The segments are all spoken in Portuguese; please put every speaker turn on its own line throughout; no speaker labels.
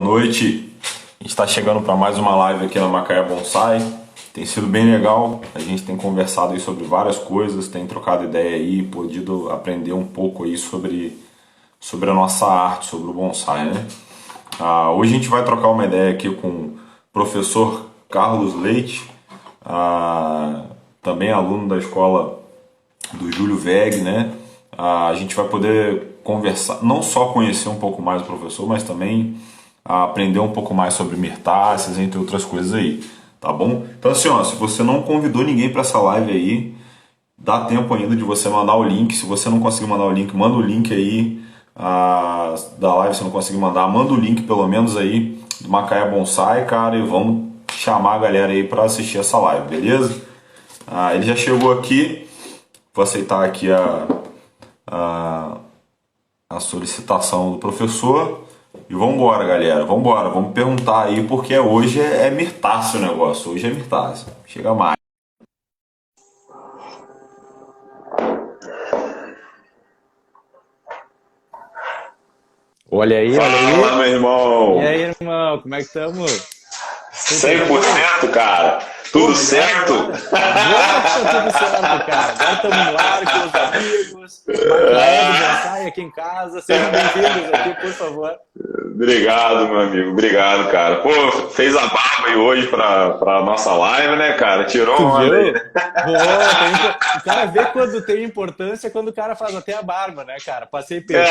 noite. A gente está chegando para mais uma live aqui na Macaé Bonsai. Tem sido bem legal. A gente tem conversado aí sobre várias coisas, tem trocado ideia aí, podido aprender um pouco aí sobre a nossa arte, sobre o bonsai, né? Hoje a gente vai trocar uma ideia aqui com o professor Carlos Leite, também aluno da escola do Júlio Weg, né? A gente vai poder conversar, não só conhecer um pouco mais o professor, mas também aprender um pouco mais sobre mirtáceas, entre outras coisas aí, tá bom? Então assim, ó, se você não convidou ninguém para essa live aí, dá tempo ainda de você mandar o link. Se você não conseguir mandar o link, manda o link aí da live. Se não conseguir mandar, manda o link pelo menos aí do Macaé Bonsai, cara, e vamos chamar a galera aí para assistir essa live, beleza? Ele já chegou aqui, vou aceitar aqui a solicitação do professor. E vamos embora, galera, vamos embora, vamos perguntar aí, porque hoje é mirtáceo o negócio, hoje é mirtáceo. Chega mais.
Olha aí, olha aí.
Fala, meu irmão!
E aí, irmão, como é que estamos?
100%, cara! Tudo certo?
Agora que tá tudo certo, cara. Agora estamos no ar com os amigos. Macaé do Bonsai aqui em casa. Sejam bem-vindos aqui, por favor.
Obrigado, meu amigo. Obrigado, cara. Pô, fez a barba aí hoje pra nossa live, né, cara? Tirou
Tu
uma
viu?
aí.
O cara vê quando tem importância quando o cara faz até a barba, né, cara? Passei perfume.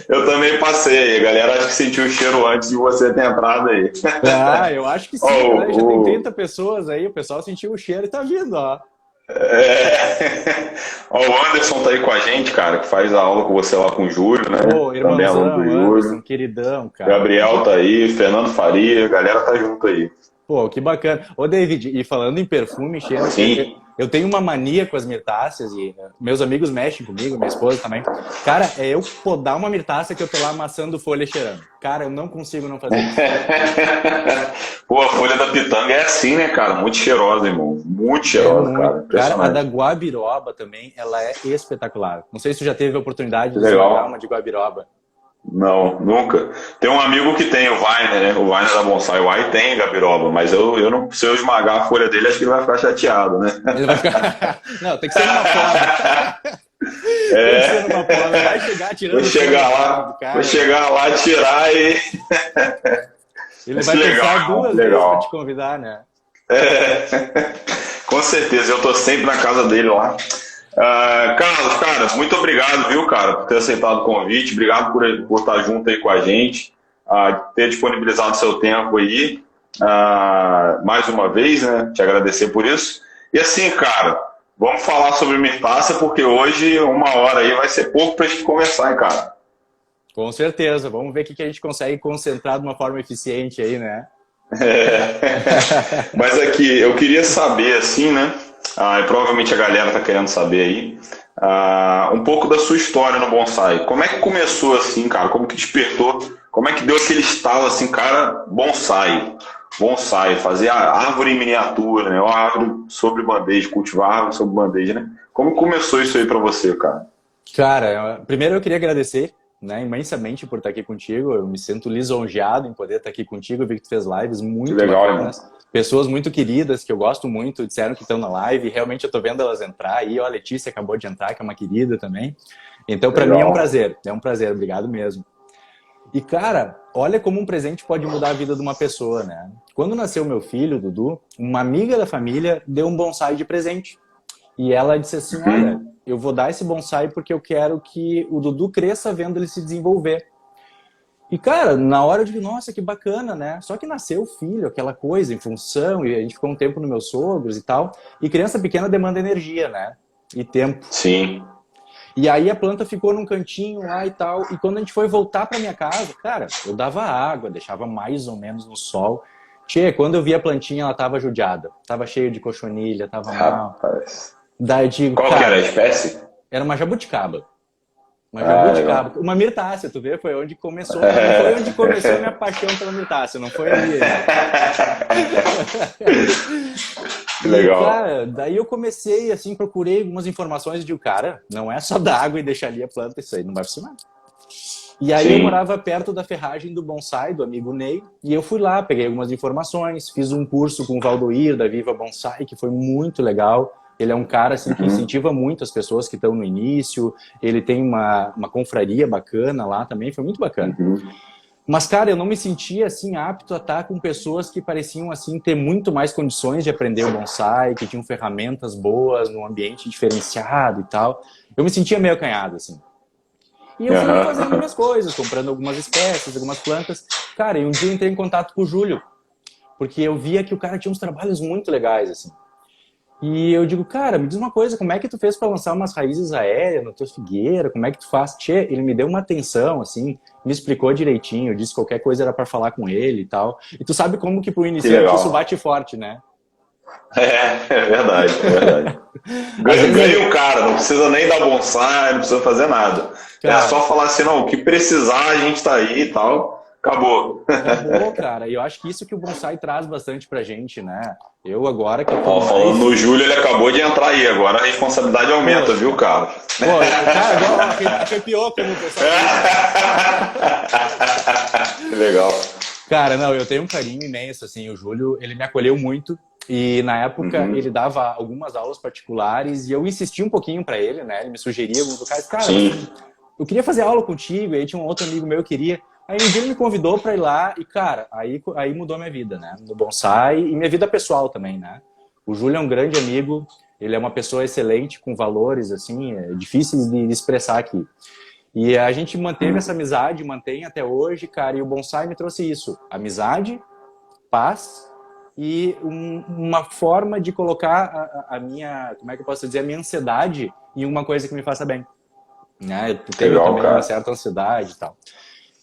Eu também passei. A galera acho que sentiu o cheiro antes de você ter entrado aí.
Eu acho que sim, né? Já tem 30 pessoas aí, o pessoal sentiu o cheiro e tá vindo, ó.
Ó, o Anderson tá aí com a gente, cara, que faz a aula com você lá com o Júlio, né?
Pô,
Também aluno do
irmãozão, Anderson,
Júlio.
queridão, cara.
Gabriel tá aí, Fernando Faria, a galera tá junto aí.
Pô, que bacana. Ô, David, e falando em perfume, cheiro,
Sim.
eu tenho uma mania com as mirtáceas e meus amigos mexem comigo, minha esposa também. Cara, é eu podar uma mirtácea que eu tô lá amassando folha e cheirando. Cara, eu não consigo não fazer isso.
Pô, a folha da pitanga é assim, né, cara? Muito cheirosa, irmão. Muito cheirosa, cara.
Cara, a
Impressionante.
da guabiroba também, ela é espetacular. Não sei se tu já teve a oportunidade
Que
de esmagar
legal.
uma de guabiroba.
Não, nunca. Tem um amigo que tem, o Vainer, né? O Vainer da Bonsai. O Vai tem gabiroba, mas eu não, se eu esmagar a folha dele, acho que ele vai ficar chateado, né?
Ele vai ficar... Não, tem que ser numa poda. Tem que ser numa poda. Vai chegar tirando
Vou chegar lá, tirar e.
Ele vai pensar duas vezes pra te convidar, né?
Com certeza, eu tô sempre na casa dele lá. Carlos, cara, muito obrigado, viu, cara, por ter aceitado o convite. Obrigado por estar junto aí com a gente, ter disponibilizado seu tempo aí, mais uma vez, né? Te agradecer por isso. E assim, cara, vamos falar sobre mirtácea, porque hoje, uma hora aí, vai ser pouco pra gente conversar, hein, cara.
Com certeza. Vamos ver o que a gente consegue concentrar de uma forma eficiente aí, né?
Mas aqui, eu queria saber, assim, né? E provavelmente a galera tá querendo saber aí, um pouco da sua história no bonsai. Como é que começou assim, cara? Como que despertou? Como é que deu aquele estalo assim, cara, bonsai, fazer a árvore em miniatura, né? Uma árvore sobre bandeja, cultivar árvore sobre bandeja, né? Como começou isso aí pra você, cara?
Cara, primeiro eu queria agradecer, né, imensamente por estar aqui contigo. Eu me sinto lisonjeado em poder estar aqui contigo. Eu vi que tu fez lives muito bacanas. Pessoas muito queridas, que eu gosto muito, disseram que estão na live. Realmente eu tô vendo elas entrar aí. Ó, a Letícia acabou de entrar, que é uma querida também. Então, para mim é um prazer. É um prazer, obrigado mesmo. E, cara, olha como um presente pode mudar a vida de uma pessoa, né? Quando nasceu meu filho, o Dudu, uma amiga da família deu um bonsai de presente. E ela disse assim, olha, eu vou dar esse bonsai porque eu quero que o Dudu cresça vendo ele se desenvolver. E, cara, na hora eu digo, nossa, que bacana, né? Só que nasceu o filho, aquela coisa, em função, e a gente ficou um tempo nos meus sogros e tal. E criança pequena demanda energia, né? E tempo.
Sim.
E aí a planta ficou num cantinho lá e tal. E quando a gente foi voltar pra minha casa, cara, eu dava água, deixava mais ou menos no sol. Tchê, quando eu vi a plantinha, ela tava judiada. Tava cheia de cochonilha, tava mal.
Rapaz.
Daí eu digo,
Qual que era a espécie?
Era uma jabuticaba. Uma jabuticaba. Uma mirtácea, tu vê? Foi onde começou. Foi onde começou a minha paixão pela mirtácea, não foi ali.
Legal.
E, cara, daí eu comecei, assim, procurei algumas informações de, cara, não é só dar água e deixar ali a planta, isso aí não vai funcionar. E aí eu morava perto da ferragem do bonsai, do amigo Ney, e eu fui lá, peguei algumas informações, fiz um curso com o Valdoir, da Viva Bonsai, que foi muito legal. Ele é um cara assim, que incentiva muito as pessoas que estão no início, ele tem uma confraria bacana lá também, foi muito bacana. Mas, cara, eu não me sentia, assim, apto a estar com pessoas que pareciam, assim, ter muito mais condições de aprender o bonsai, que tinham ferramentas boas, num ambiente diferenciado e tal. Eu me sentia meio acanhado, assim. E eu fui fazendo minhas coisas, comprando algumas espécies, algumas plantas. Cara, e um dia eu entrei em contato com o Júlio, porque eu via que o cara tinha uns trabalhos muito legais, assim. E eu digo, cara, me diz uma coisa, como é que tu fez para lançar umas raízes aéreas na tua figueira? Como é que tu faz? Tchê, ele me deu uma atenção, assim, me explicou direitinho, disse que qualquer coisa era para falar com ele e tal. E tu sabe como que pro iniciante isso bate forte, né?
É verdade, é verdade. Ganha o cara, não precisa nem dar bonsai, não precisa fazer nada. Cara, é só falar assim, não, o que precisar a gente tá aí e tal. Acabou.
Acabou, cara. E eu acho que isso que o bonsai traz bastante pra gente, né? Eu agora que eu tô
falando no Júlio, ele acabou de entrar aí. Agora a responsabilidade aumenta, viu, cara?
Pô, cara, agora arrepiou como o pessoal.
Legal.
Cara, não, eu tenho um carinho imenso, assim. O Júlio, ele me acolheu muito. E na época ele dava algumas aulas particulares e eu insisti um pouquinho pra ele, né? Ele me sugeria alguns locais. Cara, eu queria fazer aula contigo. E aí tinha um outro amigo meu que queria. Aí um dia ele me convidou para ir lá e, cara, aí mudou minha vida, né? No bonsai e minha vida pessoal também, né? O Júlio é um grande amigo, ele é uma pessoa excelente, com valores, assim, difíceis de expressar aqui. E a gente manteve essa amizade, mantém até hoje, cara, e o bonsai me trouxe isso. Amizade, paz e uma forma de colocar a minha, como é que eu posso dizer, a minha ansiedade em uma coisa que me faça bem. Né? Eu tenho também uma certa ansiedade e tal.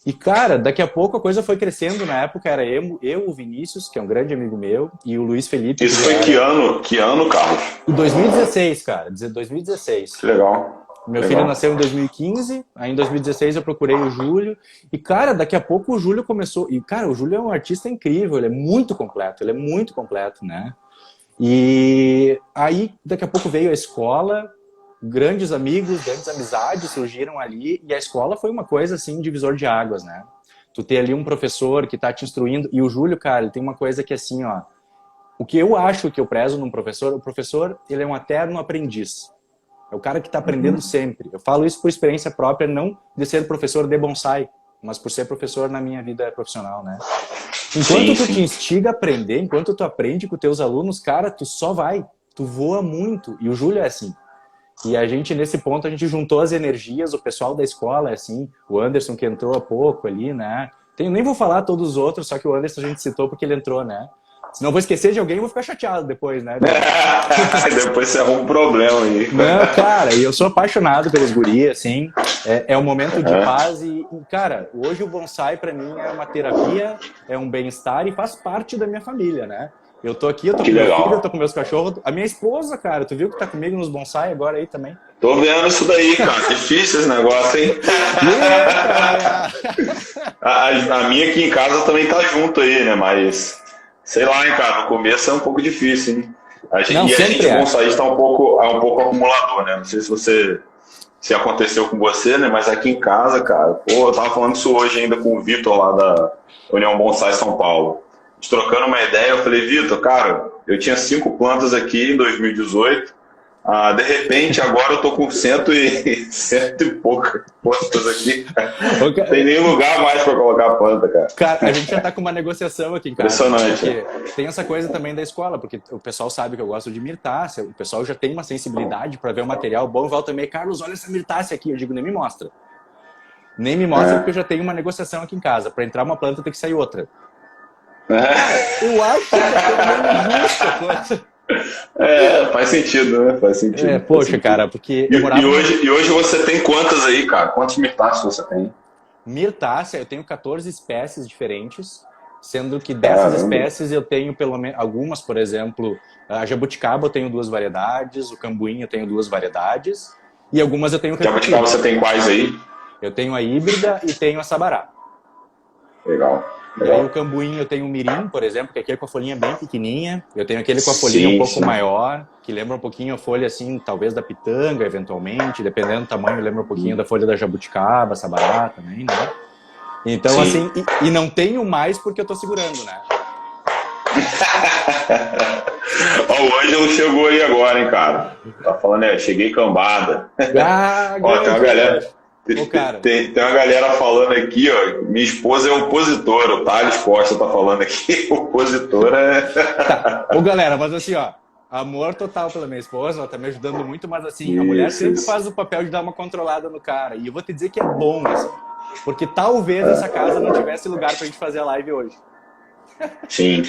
E, cara, daqui a pouco a coisa foi crescendo. Na época era eu, o Vinícius, que é um grande amigo meu, e o Luiz Felipe.
Isso foi que ano? Que ano, Carlos?
Em 2016, cara. 2016.
Que legal.
Meu filho nasceu em 2015, aí em 2016 eu procurei o Júlio. E, cara, daqui a pouco o Júlio começou... E, cara, o Júlio é um artista incrível, ele é muito completo, né? E aí, daqui a pouco veio a escola... Grandes amigos, grandes amizades surgiram ali e a escola foi uma coisa assim, divisor de águas, né? Tu ter ali um professor que tá te instruindo e o Júlio, cara, ele tem uma coisa que assim, ó, o que eu acho que eu prezo num professor, o professor, ele é um eterno aprendiz. É o cara que tá aprendendo sempre. Eu falo isso por experiência própria, não de ser professor de bonsai, mas por ser professor na minha vida profissional, né? Enquanto tu te instiga a aprender, enquanto tu aprende com teus alunos, cara, tu só vai, tu voa muito. E o Júlio é assim. E a gente, nesse ponto, a gente juntou as energias, o pessoal da escola, assim, o Anderson que entrou há pouco ali, né? Nem vou falar todos os outros, só que o Anderson a gente citou porque ele entrou, né? Se não vou esquecer de alguém, eu vou ficar chateado depois, né?
Depois você arruma um problema aí.
Não, cara, e eu sou apaixonado pelos guri, assim, é um momento de paz e, cara, hoje o bonsai pra mim é uma terapia, é um bem-estar e faz parte da minha família, né? Eu tô aqui, eu tô com meu filho, eu tô com meus cachorros. A minha esposa, cara, tu viu que tá comigo nos bonsai agora aí também?
Tô vendo isso daí, cara. Difícil esse negócio, hein? A minha aqui em casa também tá junto aí, né? Mas, sei lá, hein, cara, no começo é um pouco difícil, hein? A gente bonsaísta é um pouco acumulador, né? Não sei se aconteceu com você, né? Mas aqui em casa, cara, pô, eu tava falando isso hoje ainda com o Vitor lá da União Bonsai São Paulo. Trocando uma ideia, eu falei, Vitor, cara, eu tinha 5 plantas aqui em 2018, de repente agora eu tô com cento e poucas plantas aqui, não tem nem lugar mais para colocar planta, cara.
Cara, a gente já tá com uma negociação aqui em casa.
Impressionante.
Tem essa coisa também da escola, porque o pessoal sabe que eu gosto de mirtácea, o pessoal já tem uma sensibilidade para ver o material bom, volta meio, Carlos, olha essa mirtácea aqui, eu digo, nem me mostra. Nem me mostra porque eu já tenho uma negociação aqui em casa, para entrar uma planta tem que sair outra. Eu acho que é meio injusta a coisa.
Faz sentido, né? Faz sentido.
Poxa, cara, porque eu morava...
E hoje você tem quantas aí, cara? Quantas mirtáceas você tem?
Mirtácea, eu tenho 14 espécies diferentes, sendo que dessas espécies eu tenho pelo menos algumas, por exemplo, a jabuticaba eu tenho 2 variedades, o cambuim eu tenho 2 variedades, e algumas eu tenho...
Jabuticaba você tem quais aí?
Eu tenho a híbrida e tenho a sabará.
Legal.
E aí o cambuim eu tenho o mirim, por exemplo, que aqui é com a folhinha bem pequenininha. Eu tenho aquele com a folhinha um pouco maior, que lembra um pouquinho a folha, assim, talvez da pitanga, eventualmente. Dependendo do tamanho, lembra um pouquinho da folha da jabuticaba, sabará também, né? Então, assim, e não tenho mais porque eu tô segurando, né?
Ó, o Ângelo chegou aí agora, hein, cara? Tá falando, cheguei cambada. Ó, tem uma galera... Tem uma galera falando aqui, ó. Minha esposa é opositora. O Thales Costa tá falando aqui. Opositora é.
Tá. Ô, galera, mas assim, ó. Amor total pela minha esposa, ela tá me ajudando muito, mas assim, a mulher sempre faz o papel de dar uma controlada no cara. E eu vou te dizer que é bom, assim. Porque talvez essa casa não tivesse lugar pra gente fazer a live hoje.
Sim,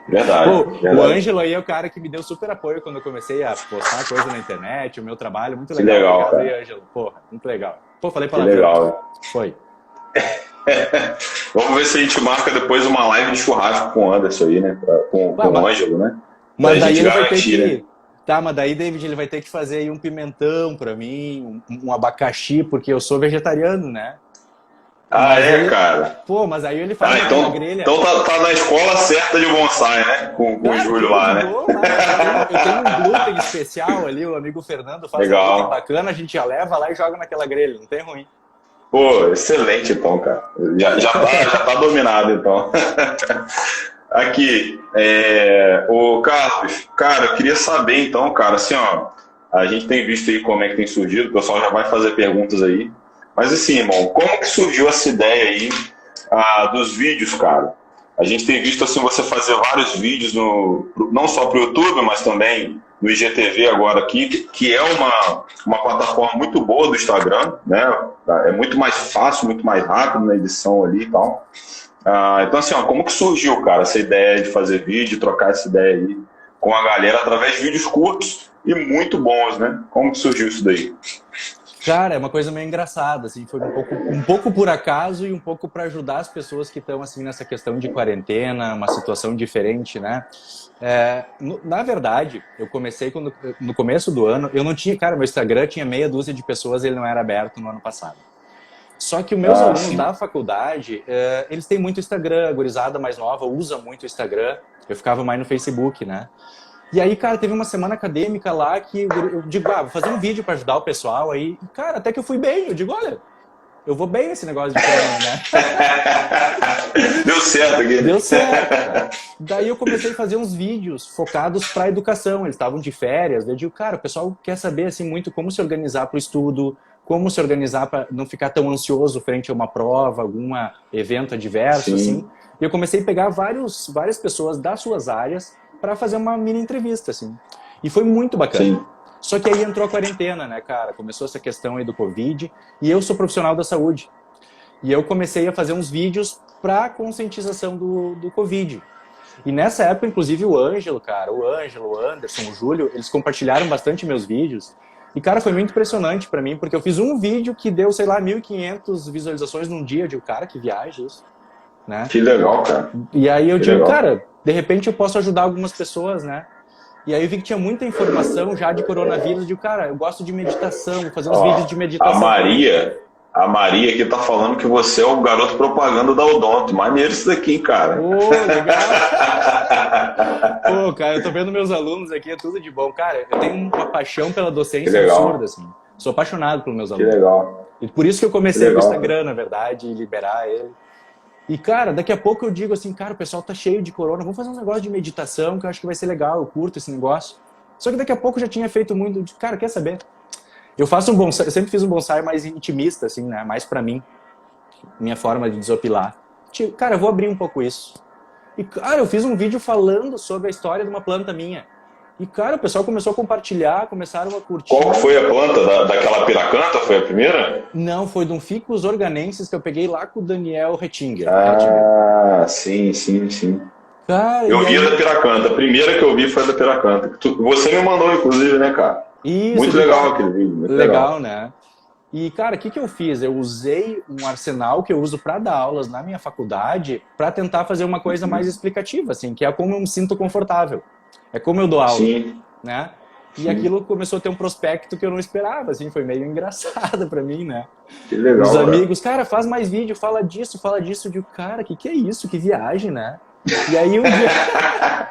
verdade.
O Ângelo aí é o cara que me deu super apoio quando eu comecei a postar coisa na internet, o meu trabalho, muito legal.
Legal,
obrigado aí, Ângelo. Porra, muito legal. Pô, falei palavrão.
Legal.
Foi.
Vamos ver se a gente marca depois uma live de churrasco com o Anderson aí, né? Com o Ângelo, né?
Mas daí ele vai ter que... Né? Tá, mas daí, David, ele vai ter que fazer aí um pimentão pra mim, um abacaxi, porque eu sou vegetariano, né?
Cara?
Pô, mas aí ele faz
então,
uma grelha.
Então tá na escola certa de bonsai, né? Com o Júlio lá, né?
Eu tenho um glúten especial ali, o amigo Fernando faz um glúten bacana, a gente já leva lá e joga naquela grelha, não tem ruim.
Pô, excelente então, cara. Já tá dominado então. Aqui, o Carlos, cara, eu queria saber então, cara, assim, ó, a gente tem visto aí como é que tem surgido, o pessoal já vai fazer perguntas aí. Mas assim, irmão, como que surgiu essa ideia aí dos vídeos, cara? A gente tem visto assim você fazer vários vídeos não só para o YouTube, mas também no IGTV agora aqui, que é uma plataforma muito boa do Instagram, né? É muito mais fácil, muito mais rápido na edição ali e tal. Então assim, como que surgiu, cara, essa ideia de fazer vídeo, trocar essa ideia aí com a galera através de vídeos curtos e muito bons, né? Como que surgiu isso daí?
Cara, é uma coisa meio engraçada, assim, foi um pouco por acaso e um pouco para ajudar as pessoas que estão assim nessa questão de quarentena, uma situação diferente, né? Na verdade, eu comecei no começo do ano, eu não tinha, cara, meu Instagram tinha meia dúzia de pessoas, ele não era aberto no ano passado. Só que os meus alunos da faculdade, eles têm muito Instagram, a gurizada mais nova usa muito o Instagram, eu ficava mais no Facebook, né? E aí, cara, teve uma semana acadêmica lá que eu digo, vou fazer um vídeo para ajudar o pessoal aí. E, cara, até que eu fui bem. Eu digo, olha, eu vou bem nesse negócio de corona, né?
Deu certo aqui.
Deu certo, cara. Daí eu comecei a fazer uns vídeos focados para educação. Eles estavam de férias. Eu digo, cara, o pessoal quer saber assim muito como se organizar para o estudo, como se organizar para não ficar tão ansioso frente a uma prova, algum evento adverso, assim. E eu comecei a pegar várias pessoas das suas áreas para fazer uma mini entrevista, assim. E foi muito bacana. Sim. Só que aí entrou a quarentena, né, cara? Começou essa questão aí do Covid. E eu sou profissional da saúde. E eu comecei a fazer uns vídeos para conscientização do Covid. E nessa época, inclusive, o Ângelo, o Anderson, o Júlio, eles compartilharam bastante meus vídeos. E, cara, foi muito impressionante para mim, porque eu fiz um vídeo que deu, sei lá, 1.500 visualizações num dia. Eu digo, cara, que viagem isso. Né?
Que legal, cara.
E aí eu digo, cara, de repente eu posso ajudar algumas pessoas, né? E aí eu vi que tinha muita informação já de coronavírus. Eu digo, cara, eu gosto de meditação, vou fazer uns vídeos de meditação.
A Maria aqui tá falando que você é o garoto propaganda da Odonto. Maneiro isso daqui, cara.
Ô, legal. Pô, cara, eu tô vendo meus alunos aqui, é tudo de bom. Cara, eu tenho uma paixão pela docência absurda, assim. Sou apaixonado pelos meus alunos.
Que legal.
E por isso que eu comecei o Instagram, na verdade, e liberar ele. E, cara, daqui a pouco eu digo assim, cara, o pessoal tá cheio de corona, vamos fazer um negócio de meditação que eu acho que vai ser legal, eu curto esse negócio. Só que daqui a pouco eu já tinha feito muito, cara, quer saber? Eu faço um bonsai, eu sempre fiz um bonsai mais intimista, assim, né, mais pra mim, minha forma de desopilar. Tipo, cara, eu vou abrir um pouco isso. E, cara, eu fiz um vídeo falando sobre a história de uma planta minha. E, cara, o pessoal começou a compartilhar, começaram a curtir.
Qual foi a planta? Daquela piracanta? Foi a primeira?
Não, foi de um Ficus organensis que eu peguei lá com o Daniel Rettinger.
Sim.
Cara,
eu vi a da piracanta. A primeira que eu vi foi a da piracanta. Você me mandou, inclusive, né, cara?
Isso.
Muito legal aquele vídeo. Muito
legal, né? E, cara, o que eu fiz? Eu usei um arsenal que eu uso para dar aulas na minha faculdade para tentar fazer uma coisa mais explicativa, assim, que é como eu me sinto confortável. É como eu dou aula, né? E aquilo começou a ter um prospecto que eu não esperava, assim, foi meio engraçado pra mim, né?
Que legal,
os amigos, cara, faz mais vídeo, fala disso. Eu digo, cara, que é isso? Que viagem, né? E aí um dia...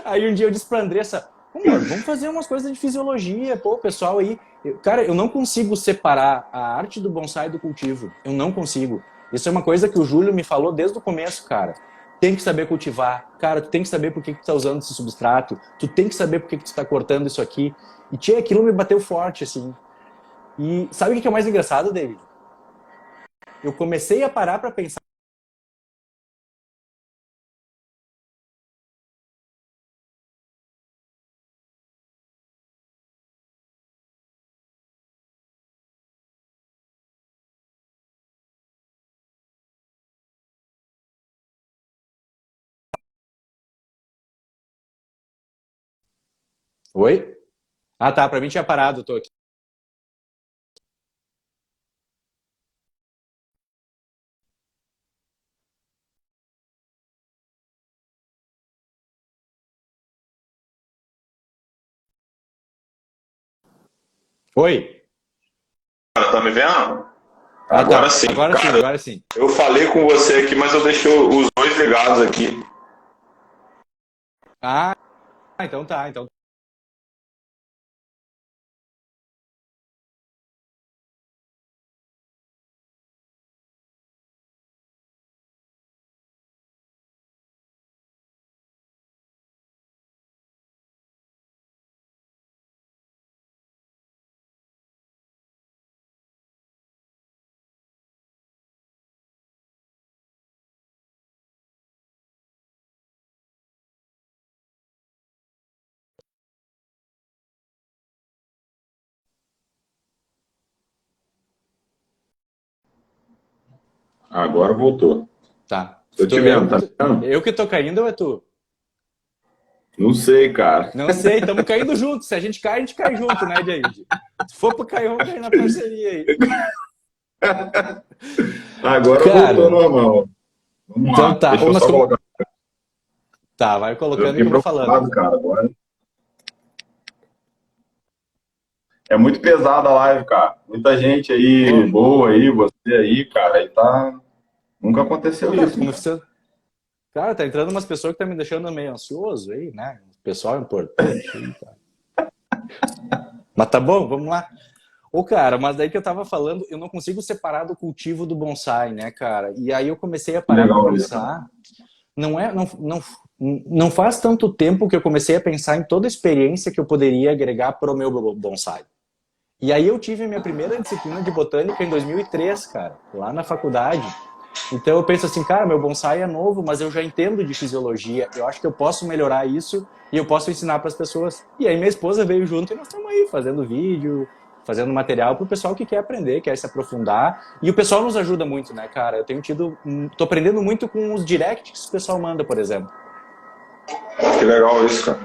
aí um dia eu disse pra Andressa, vamos fazer umas coisas de fisiologia, pô, pessoal aí... Cara, eu não consigo separar a arte do bonsai do cultivo. Eu não consigo. Isso é uma coisa que o Júlio me falou desde o começo, cara. Tem que saber cultivar. Cara, tu tem que saber por que tu tá usando esse substrato. Tu tem que saber por que tu tá cortando isso aqui. E, tia, aquilo me bateu forte, assim. E sabe o que é mais engraçado, David? Eu comecei a parar pra pensar. Oi? Ah, tá. Pra mim tinha parado, tô aqui. Oi?
Tá me vendo?
Ah,
Agora
tá.
sim.
Agora sim,
Cara,
agora sim.
eu falei com você aqui, mas eu deixei os dois ligados aqui.
Ah, então tá. Então
Agora voltou.
tá.
Tô te vendo, tá vendo?
Eu que tô caindo ou é tu?
Não sei, cara.
Não sei, estamos caindo juntos. Se a gente cai junto, né, David? Se for pro cair, vamos cair na parceria aí.
Agora
Cara,
voltou normal. Vamos
então
lá.
tá.
Deixa eu só colocar.
Tá, vai
Eu
colocando que
fiquei
eu vou falando.
preocupado, cara, agora. É muito pesada a live, cara. Muita gente aí,
Pô,
boa aí, você aí, cara. Aí tá. Nunca aconteceu
cara,
isso, cara.
Cara, tá entrando umas pessoas que tá me deixando meio ansioso aí, né? Pessoal importante aí, cara. Mas tá bom, vamos lá. Ô, cara, mas daí que eu tava falando, eu não consigo separar do cultivo do bonsai, né, cara? E aí eu comecei a parar pra
Legal isso, cara.
pensar. Não faz tanto tempo que eu comecei a pensar em toda a experiência que eu poderia agregar para o meu bonsai. E aí eu tive minha primeira disciplina de botânica em 2003, cara, lá na faculdade. Então eu penso assim, cara, meu bonsai é novo, mas eu já entendo de fisiologia. Eu acho que eu posso melhorar isso e eu posso ensinar para as pessoas. E aí minha esposa veio junto e nós estamos aí fazendo vídeo, fazendo material para o pessoal que quer aprender, quer se aprofundar. E o pessoal nos ajuda muito, né, cara? Eu tenho tô aprendendo muito com os directs que o pessoal manda, por exemplo.
Que legal isso, cara.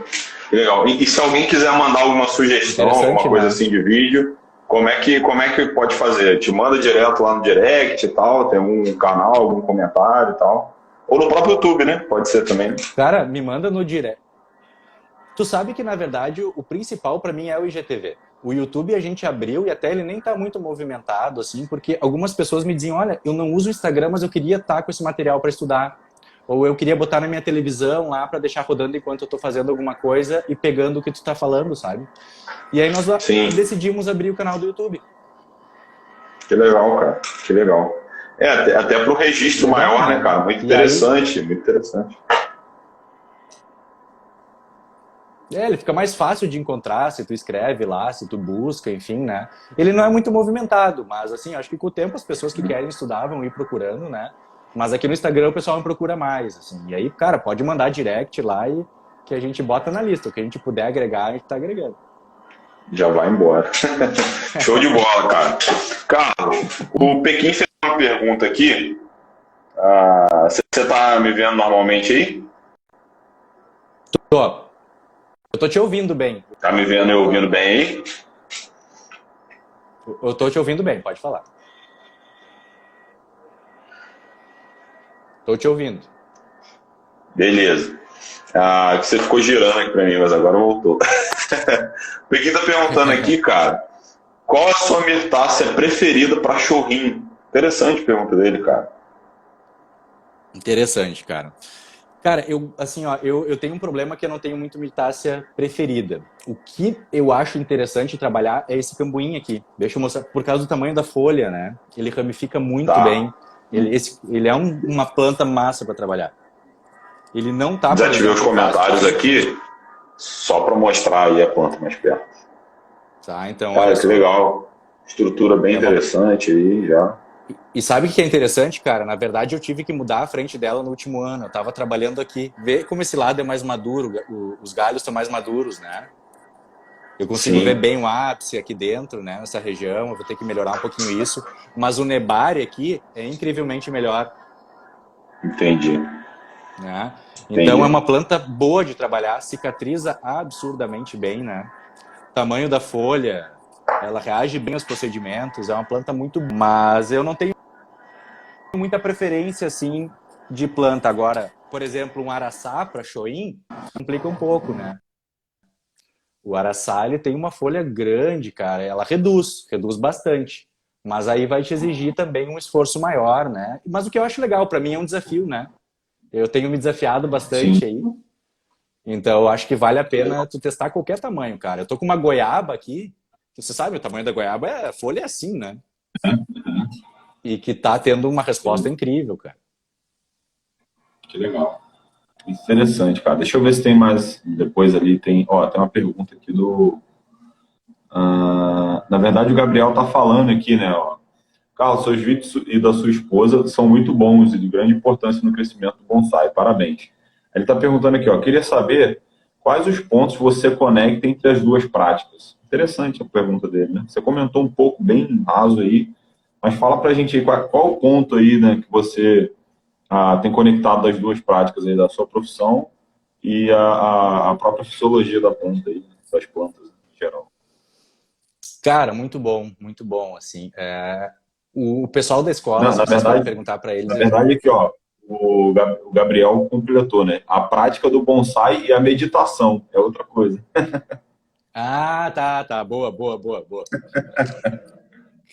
Que legal. E se alguém quiser mandar alguma sugestão, alguma coisa, né, assim de vídeo, como é que pode fazer? Te manda direto lá no direct e tal? Tem algum canal, algum comentário e tal? Ou no próprio YouTube, né? Pode ser também, né?
Cara, me manda no direct. Tu sabe que, na verdade, o principal para mim é o IGTV. O YouTube a gente abriu e até ele nem tá muito movimentado, assim, porque algumas pessoas me diziam, olha, eu não uso o Instagram, mas eu queria estar com esse material para estudar. Ou eu queria botar na minha televisão lá para deixar rodando enquanto eu tô fazendo alguma coisa e pegando o que tu tá falando, sabe? E aí nós decidimos abrir o canal do YouTube.
Que legal, cara. Que legal. Até pro registro maior, né, cara? Muito interessante, muito interessante.
Ele fica mais fácil de encontrar se tu escreve lá, se tu busca, enfim, né? Ele não é muito movimentado, mas assim, acho que com o tempo as pessoas que querem estudar vão ir procurando, né? Mas aqui no Instagram o pessoal não procura mais, assim. E aí, cara, pode mandar direct lá e que a gente bota na lista. O que a gente puder agregar, a gente tá agregando.
Já vai embora. Show de bola, cara. Carlos, o Pequim fez uma pergunta aqui. Você tá me vendo normalmente aí?
Tô. Eu tô te ouvindo bem.
Tá me vendo e ouvindo bem aí?
Eu tô te ouvindo bem, pode falar. Tô te ouvindo.
Beleza. Você ficou girando aqui pra mim, mas agora voltou. Peguinho tá perguntando aqui, cara, qual a sua mirtácea preferida para chorrinho? Interessante a pergunta dele, cara.
Interessante, cara. Cara, eu tenho um problema que eu não tenho muito mirtácea preferida. O que eu acho interessante trabalhar é esse cambuim aqui. Deixa eu mostrar, por causa do tamanho da folha, né? Ele ramifica muito bem. Ele é uma planta massa para trabalhar. Ele não tá...
Desativei os comentários aqui, só para mostrar aí a planta mais perto.
Tá, então...
Cara, que legal. Estrutura bem interessante aí, já.
E sabe o que é interessante, cara? Na verdade, eu tive que mudar a frente dela no último ano. Eu tava trabalhando aqui. Vê como esse lado é mais maduro, os galhos estão mais maduros, né? Eu consigo ver bem o ápice aqui dentro, né? Nessa região. Eu vou ter que melhorar um pouquinho isso. Mas o nebare aqui é incrivelmente melhor.
Entendi.
Né? Então é uma planta boa de trabalhar, cicatriza absurdamente bem, né? Tamanho da folha, ela reage bem aos procedimentos, é uma planta muito boa. Mas eu não tenho muita preferência, assim, de planta. Agora, por exemplo, um araçá para choim, complica um pouco, né? O araçá, ele tem uma folha grande, cara, ela reduz bastante. Mas aí vai te exigir também um esforço maior, né? Mas o que eu acho legal, para mim é um desafio, né? Eu tenho me desafiado bastante aí. Então, eu acho que vale a pena tu testar qualquer tamanho, cara. Eu tô com uma goiaba aqui. Você sabe, o tamanho da goiaba, a folha é assim, né? E que tá tendo uma resposta incrível, cara.
Que legal. Interessante, cara. Deixa eu ver se tem mais. Depois ali tem... Ó, tem uma pergunta aqui do... na verdade, o Gabriel tá falando aqui, né? Ó. Carlos, seus vídeos e da sua esposa são muito bons e de grande importância no crescimento do bonsai. Parabéns. Ele está perguntando aqui, ó, queria saber quais os pontos você conecta entre as duas práticas. Interessante a pergunta dele, né? Você comentou um pouco, bem raso aí, mas fala pra gente aí qual o ponto aí, né, que você tem conectado das duas práticas aí da sua profissão e a própria fisiologia da planta aí, das plantas em geral.
Cara, muito bom, assim. O pessoal da escola,
na verdade,
perguntar para eles...
Na verdade, aqui, ó, o Gabriel completou, né? A prática do bonsai e a meditação é outra coisa.
Tá. Boa.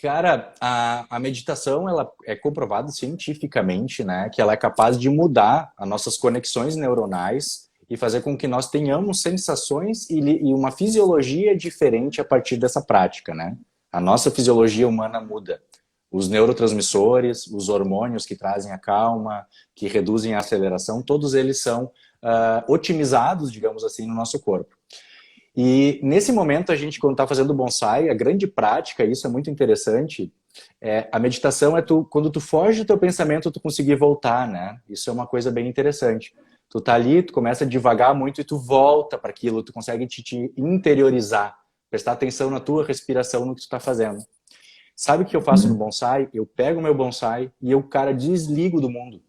Cara, a meditação, ela é comprovada cientificamente, né? Que ela é capaz de mudar as nossas conexões neuronais e fazer com que nós tenhamos sensações e uma fisiologia diferente a partir dessa prática, né? A nossa fisiologia humana muda. Os neurotransmissores, os hormônios que trazem a calma, que reduzem a aceleração, todos eles são otimizados, digamos assim, no nosso corpo. E nesse momento, a gente, quando está fazendo bonsai, a grande prática, isso é muito interessante, a meditação quando tu foge do teu pensamento, tu conseguir voltar, né? Isso é uma coisa bem interessante. Tu tá ali, tu começa a divagar muito e tu volta para aquilo, tu consegue te interiorizar, prestar atenção na tua respiração, no que tu tá fazendo. Sabe o que eu faço no bonsai? Eu pego o meu bonsai e eu, cara, desligo do mundo.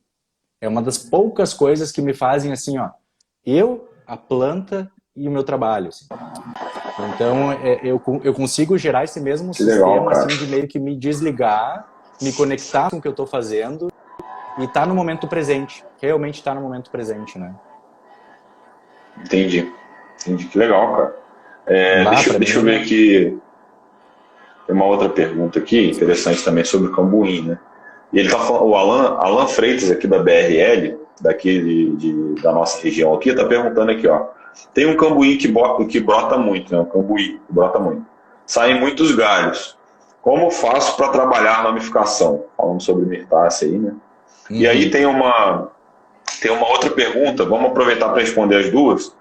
É uma das poucas coisas que me fazem assim, ó. Eu, a planta e o meu trabalho. Assim. Então, eu consigo gerar esse mesmo sistema assim, de meio que me desligar, me conectar com o que eu tô fazendo e tá no momento presente. Realmente tá no momento presente, né?
Entendi. Que legal, cara. Deixa eu ver aqui. Tem uma outra pergunta aqui, interessante também, sobre o cambuim, né? E ele tá falando, o Alan Freitas, aqui da BRL, daqui da nossa região aqui, tá perguntando aqui, ó. Tem um cambuim que brota muito, né? Um cambuí que brota muito. Saem muitos galhos. Como faço para trabalhar a ramificação? Falando sobre mirtácea aí, né? E aí tem uma outra pergunta, vamos aproveitar para responder as duas,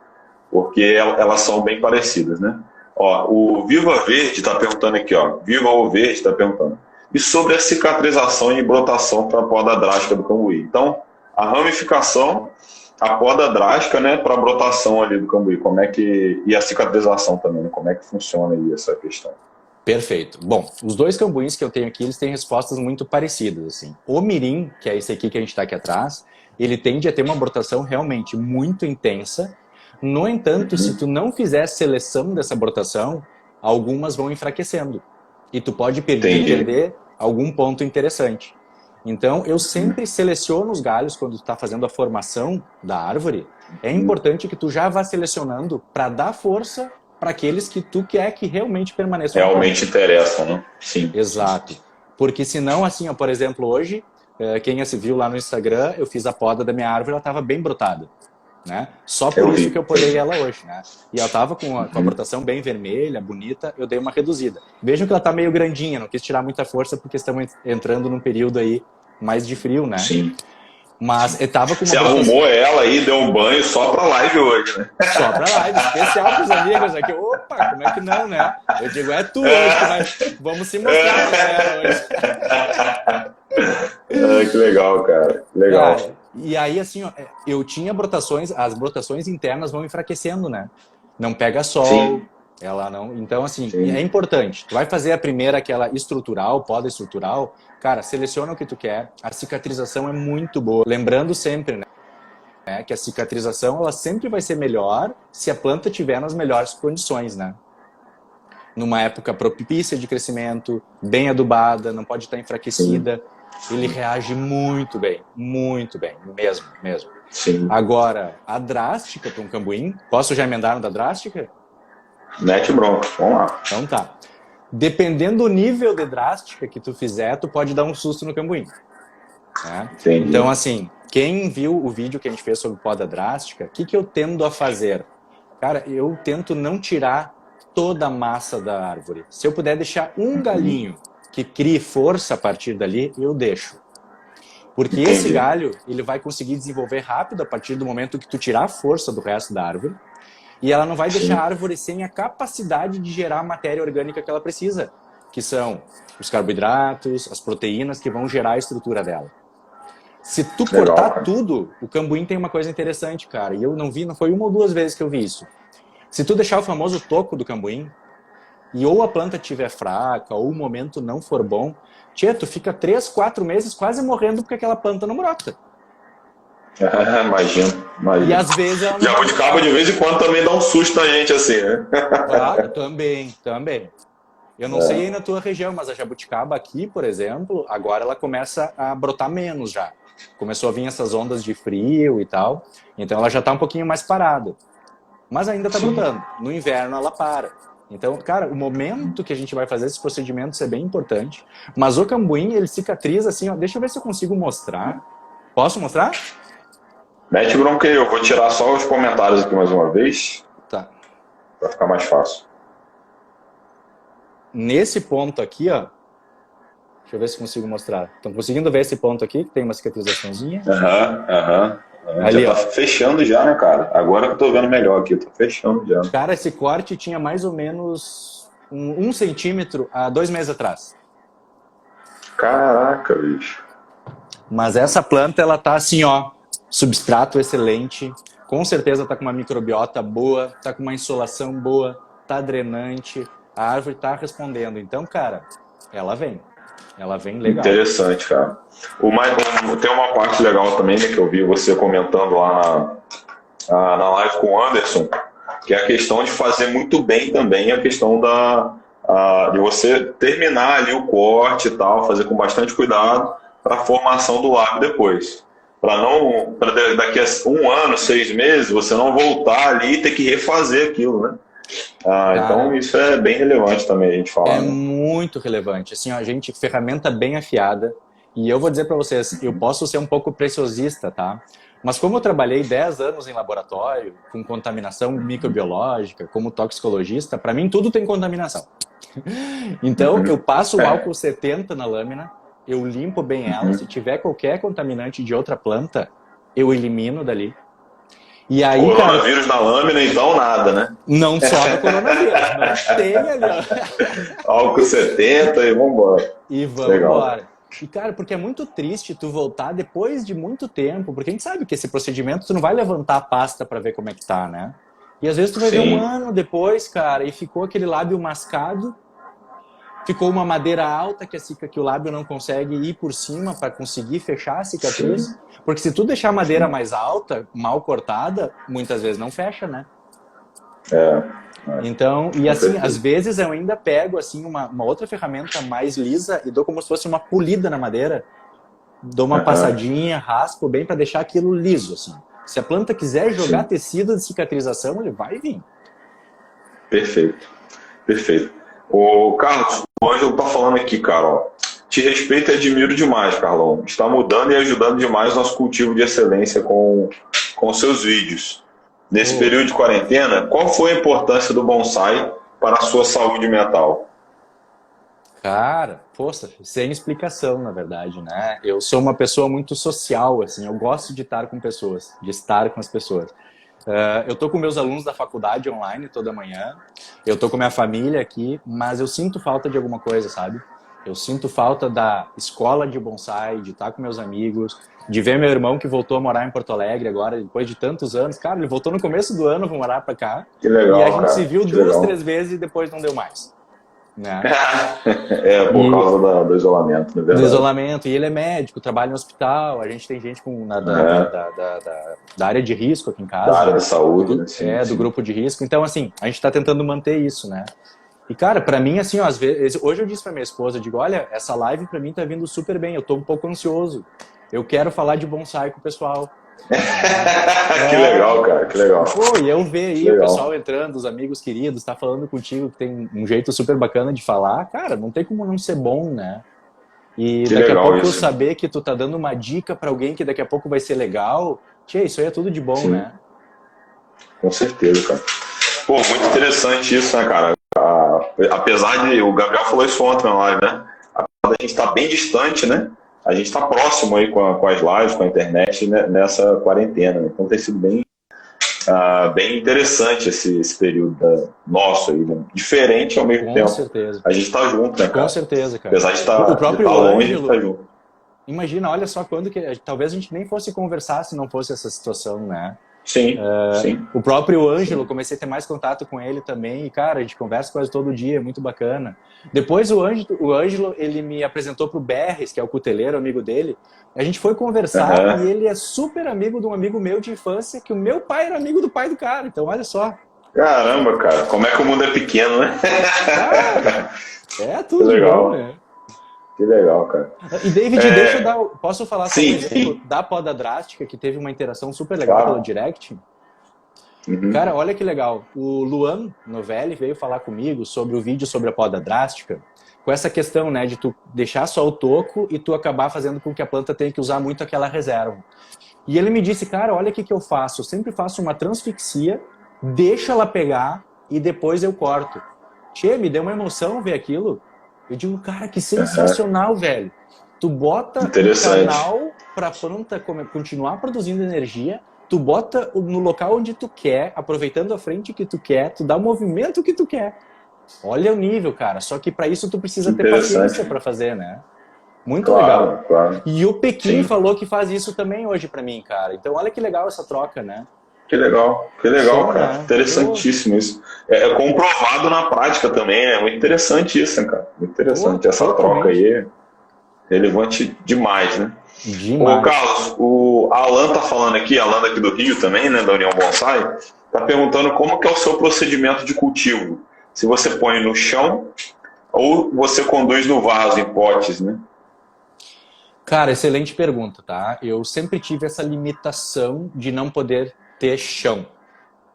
porque elas são bem parecidas, né? Ó, o Viva Verde está perguntando aqui, ó. Viva o Verde está perguntando. E sobre a cicatrização e brotação para a poda drástica do cambuí. Então, a ramificação, a poda drástica, né, para a brotação ali do cambuí. Como é que... E a cicatrização também, né? Como é que funciona aí essa questão?
Perfeito. Bom, os dois cambuins que eu tenho aqui, eles têm respostas muito parecidas, assim. O mirim, que é esse aqui que a gente está aqui atrás, ele tende a ter uma brotação realmente muito intensa. No entanto, se tu não fizer seleção dessa brotação, algumas vão enfraquecendo. E tu pode perder algum ponto interessante. Então, eu sempre seleciono os galhos quando tu está fazendo a formação da árvore. É importante que tu já vá selecionando para dar força para aqueles que tu quer que realmente permaneçam.
Realmente interessam, né? Sim.
Exato. Porque senão, assim, ó, por exemplo, hoje, quem se viu lá no Instagram, eu fiz a poda da minha árvore, ela estava bem brotada. Né? Só por isso que eu podei ela hoje, né? E ela tava com a brotação bem vermelha, bonita, eu dei uma reduzida. Vejam que ela tá meio grandinha, não quis tirar muita força porque estamos entrando num período aí mais de frio, né?
Sim.
Mas eu tava com uma
Você arrumou ela aí, deu um banho só pra live hoje, né?
Só pra live, especial pros amigos aqui. Opa, como é que não, né? Eu digo, é tu hoje, mas vamos se mostrar pra galera hoje.
Que legal, cara. Legal.
Cara, e aí, assim, ó, eu tinha brotações, as brotações internas vão enfraquecendo, né? Não pega sol, sim, ela não... Então, assim, sim, é importante. Tu vai fazer a primeira, aquela estrutural, poda estrutural, cara, seleciona o que tu quer. A cicatrização é muito boa. Lembrando sempre, né, que a cicatrização, ela sempre vai ser melhor se a planta tiver nas melhores condições, né? Numa época propícia de crescimento, bem adubada, não pode estar enfraquecida. Sim. Ele reage muito bem, mesmo.
Sim.
Agora, a drástica para um cambuim, posso já emendar no da drástica?
Mete bronca, vamos lá.
Então tá. Dependendo do nível de drástica que tu fizer, tu pode dar um susto no cambuim. Né? Então, assim, quem viu o vídeo que a gente fez sobre poda drástica, o que eu tendo a fazer? Cara, eu tento não tirar toda a massa da árvore. Se eu puder deixar um galinho que crie força a partir dali, eu deixo. Porque esse galho, ele vai conseguir desenvolver rápido a partir do momento que tu tirar a força do resto da árvore, e ela não vai deixar a árvore sem a capacidade de gerar a matéria orgânica que ela precisa, que são os carboidratos, as proteínas que vão gerar a estrutura dela. Se tu cortar tudo, o cambuim tem uma coisa interessante, cara, e eu não foi uma ou duas vezes que eu vi isso. Se tu deixar o famoso toco do cambuim, e ou a planta estiver fraca, ou o momento não for bom, tu fica 3, 4 meses quase morrendo porque aquela planta não brota.
Imagino.
E às vezes ela não...
Jabuticaba de vez em quando também dá um susto na gente assim, né?
Claro, também. Eu não sei aí na tua região, mas a jabuticaba aqui, por exemplo, agora ela começa a brotar menos já. Começou a vir essas ondas de frio e tal, então ela já está um pouquinho mais parada. Mas ainda está brotando. No inverno ela para. Então, cara, o momento que a gente vai fazer esses procedimentos é bem importante. Mas o cambuim, ele cicatriza assim, ó. Deixa eu ver se eu consigo mostrar. Posso mostrar?
Mete bronca aí, eu vou tirar só os comentários aqui mais uma vez.
Tá.
Pra ficar mais fácil.
Nesse ponto aqui, ó. Deixa eu ver se consigo mostrar. Estão conseguindo ver esse ponto aqui, que tem uma cicatrizaçãozinha?
Ali, já tá fechando já, né, cara? Agora que eu tô vendo melhor aqui, tô fechando já.
Cara, esse corte tinha mais ou menos 1 centímetro há 2 meses atrás.
Caraca, bicho.
Mas essa planta, ela tá assim, ó, substrato excelente, com certeza tá com uma microbiota boa, tá com uma insolação boa, tá drenante, a árvore tá respondendo. Então, cara, ela vem legal.
Interessante, cara. Tem uma parte legal também, né, que eu vi você comentando lá na live com o Anderson, que é a questão de fazer muito bem também a questão de você terminar ali o corte e tal, fazer com bastante cuidado para a formação do lábio depois. Para daqui a 1 ano, 6 meses, você não voltar ali e ter que refazer aquilo, né? Então isso é bem relevante também a gente falar.
É muito relevante. Assim, a gente, ferramenta bem afiada. E eu vou dizer para vocês, eu posso ser um pouco preciosista, tá? Mas como eu trabalhei 10 anos em laboratório, com contaminação microbiológica, como toxicologista, para mim tudo tem contaminação. Então, eu passo o álcool 70 na lâmina, eu limpo bem ela. Se tiver qualquer contaminante de outra planta, eu elimino dali. E aí,
coronavírus na lâmina, então nada, né?
Não sobe coronavírus, não tem ali,
ó. Álcool 70 e vambora.
E vamos embora. E, cara, porque é muito triste tu voltar depois de muito tempo, porque a gente sabe que esse procedimento tu não vai levantar a pasta pra ver como é que tá, né? E às vezes tu vai ver 1 ano depois, cara, e ficou aquele lábio mascado, ficou uma madeira alta que o lábio não consegue ir por cima para conseguir fechar a cicatriz. Sim. Porque se tu deixar a madeira mais alta, mal cortada, muitas vezes não fecha, né? Então, e assim, às vezes eu ainda pego assim uma outra ferramenta mais lisa e dou como se fosse uma polida na madeira. Dou uma passadinha, raspo bem para deixar aquilo liso, assim. Se a planta quiser jogar tecido de cicatrização, ele vai vir.
Perfeito, perfeito. O Carlos, o Ângelo tá falando aqui, cara, ó. Te respeito e admiro demais, Carlão. Está mudando e ajudando demais nosso cultivo de excelência com seus vídeos. Nesse período de quarentena, qual foi a importância do bonsai para a sua saúde mental?
Cara, poxa, sem explicação, na verdade, né? Eu sou uma pessoa muito social, assim, eu gosto de estar com pessoas, de estar com as pessoas. Eu tô com meus alunos da faculdade online toda manhã, eu tô com minha família aqui, mas eu sinto falta de alguma coisa, sabe? Eu sinto falta da escola de bonsai, de estar com meus amigos, de ver meu irmão que voltou a morar em Porto Alegre agora, depois de tantos anos. Cara, ele voltou no começo do ano, vou morar pra cá.
Que legal,
e a gente
cara.
se viu
que
2,
legal.
3 vezes e depois não deu mais. Né?
Por causa do isolamento, na verdade.
Do isolamento. E ele é médico, trabalha no hospital, a gente tem gente da área de risco aqui em casa.
Da área de saúde, né? Sim,
do grupo de risco. Então, assim, a gente tá tentando manter isso, né? E, cara, pra mim, assim, ó, às vezes, hoje eu disse pra minha esposa, eu digo, olha, essa live pra mim tá vindo super bem, eu tô um pouco ansioso. Eu quero falar de bonsai com o pessoal.
Que legal, cara, que legal.
Pô, e eu ver aí o pessoal entrando, os amigos queridos, tá falando contigo, que tem um jeito super bacana de falar. Cara, não tem como não ser bom, né? E
que
daqui a pouco
isso.
saber que tu tá dando uma dica pra alguém que daqui a pouco vai ser legal. Tchê, isso aí é tudo de bom,
Sim.
né?
Com certeza, cara. Pô, muito interessante isso, né, cara? Apesar de... O Gabriel falou isso ontem na live, né? Apesar de a gente estar bem distante, né? A gente está próximo aí com as lives, com a internet, né, nessa quarentena. Né? Então tem sido bem interessante esse período nosso aí, né? Diferente ao mesmo tempo.
Com certeza.
A gente está junto, né, cara?
Com certeza, cara.
Apesar de estar longe, a gente está junto.
Imagina, olha só quando que talvez a gente nem fosse conversar se não fosse essa situação, né?
Sim, sim.
O próprio Ângelo, comecei a ter mais contato com ele também, e cara, a gente conversa quase todo dia, é muito bacana. Depois o Ângelo, ele me apresentou pro Berres, que é o cuteleiro, amigo dele, a gente foi conversar e ele é super amigo de um amigo meu de infância, que o meu pai era amigo do pai do cara, então olha só.
Caramba, cara, como é que o mundo é pequeno, né?
Cara, é tudo de bom, né?
Que legal, cara.
E David, deixa eu dar... Posso falar sobre o exemplo da Poda Drástica, que teve uma interação super legal pelo direct?
Uhum.
Cara, olha que legal. O Luan Novelli veio falar comigo sobre o vídeo sobre a Poda Drástica, com essa questão, né, de tu deixar só o toco e tu acabar fazendo com que a planta tenha que usar muito aquela reserva. E ele me disse, cara, olha o que eu faço. Eu sempre faço uma transfixia, deixo ela pegar e depois eu corto. Tchê, me deu uma emoção ver aquilo. Eu digo, cara, que sensacional, velho. Tu bota o canal pra planta continuar produzindo energia, tu bota no local onde tu quer, aproveitando a frente que tu quer, tu dá o movimento que tu quer. Olha o nível, cara. Só que pra isso tu precisa ter paciência pra fazer, né? Muito legal.
Claro.
E o Pequim falou que faz isso também hoje pra mim, cara. Então olha que legal essa troca, né?
Que legal, cara. Né? Interessantíssimo isso. É comprovado na prática também, né? Muito interessante isso, né, cara? Muito interessante. Essa troca aí é relevante demais, né?
Demais.
Ô, Carlos, o Alan tá falando aqui, Alan aqui do Rio também, né, da União Bonsai, tá perguntando como que é o seu procedimento de cultivo. Se você põe no chão ou você conduz no vaso, em potes, né?
Cara, excelente pergunta, tá? Eu sempre tive essa limitação de não poder ter chão,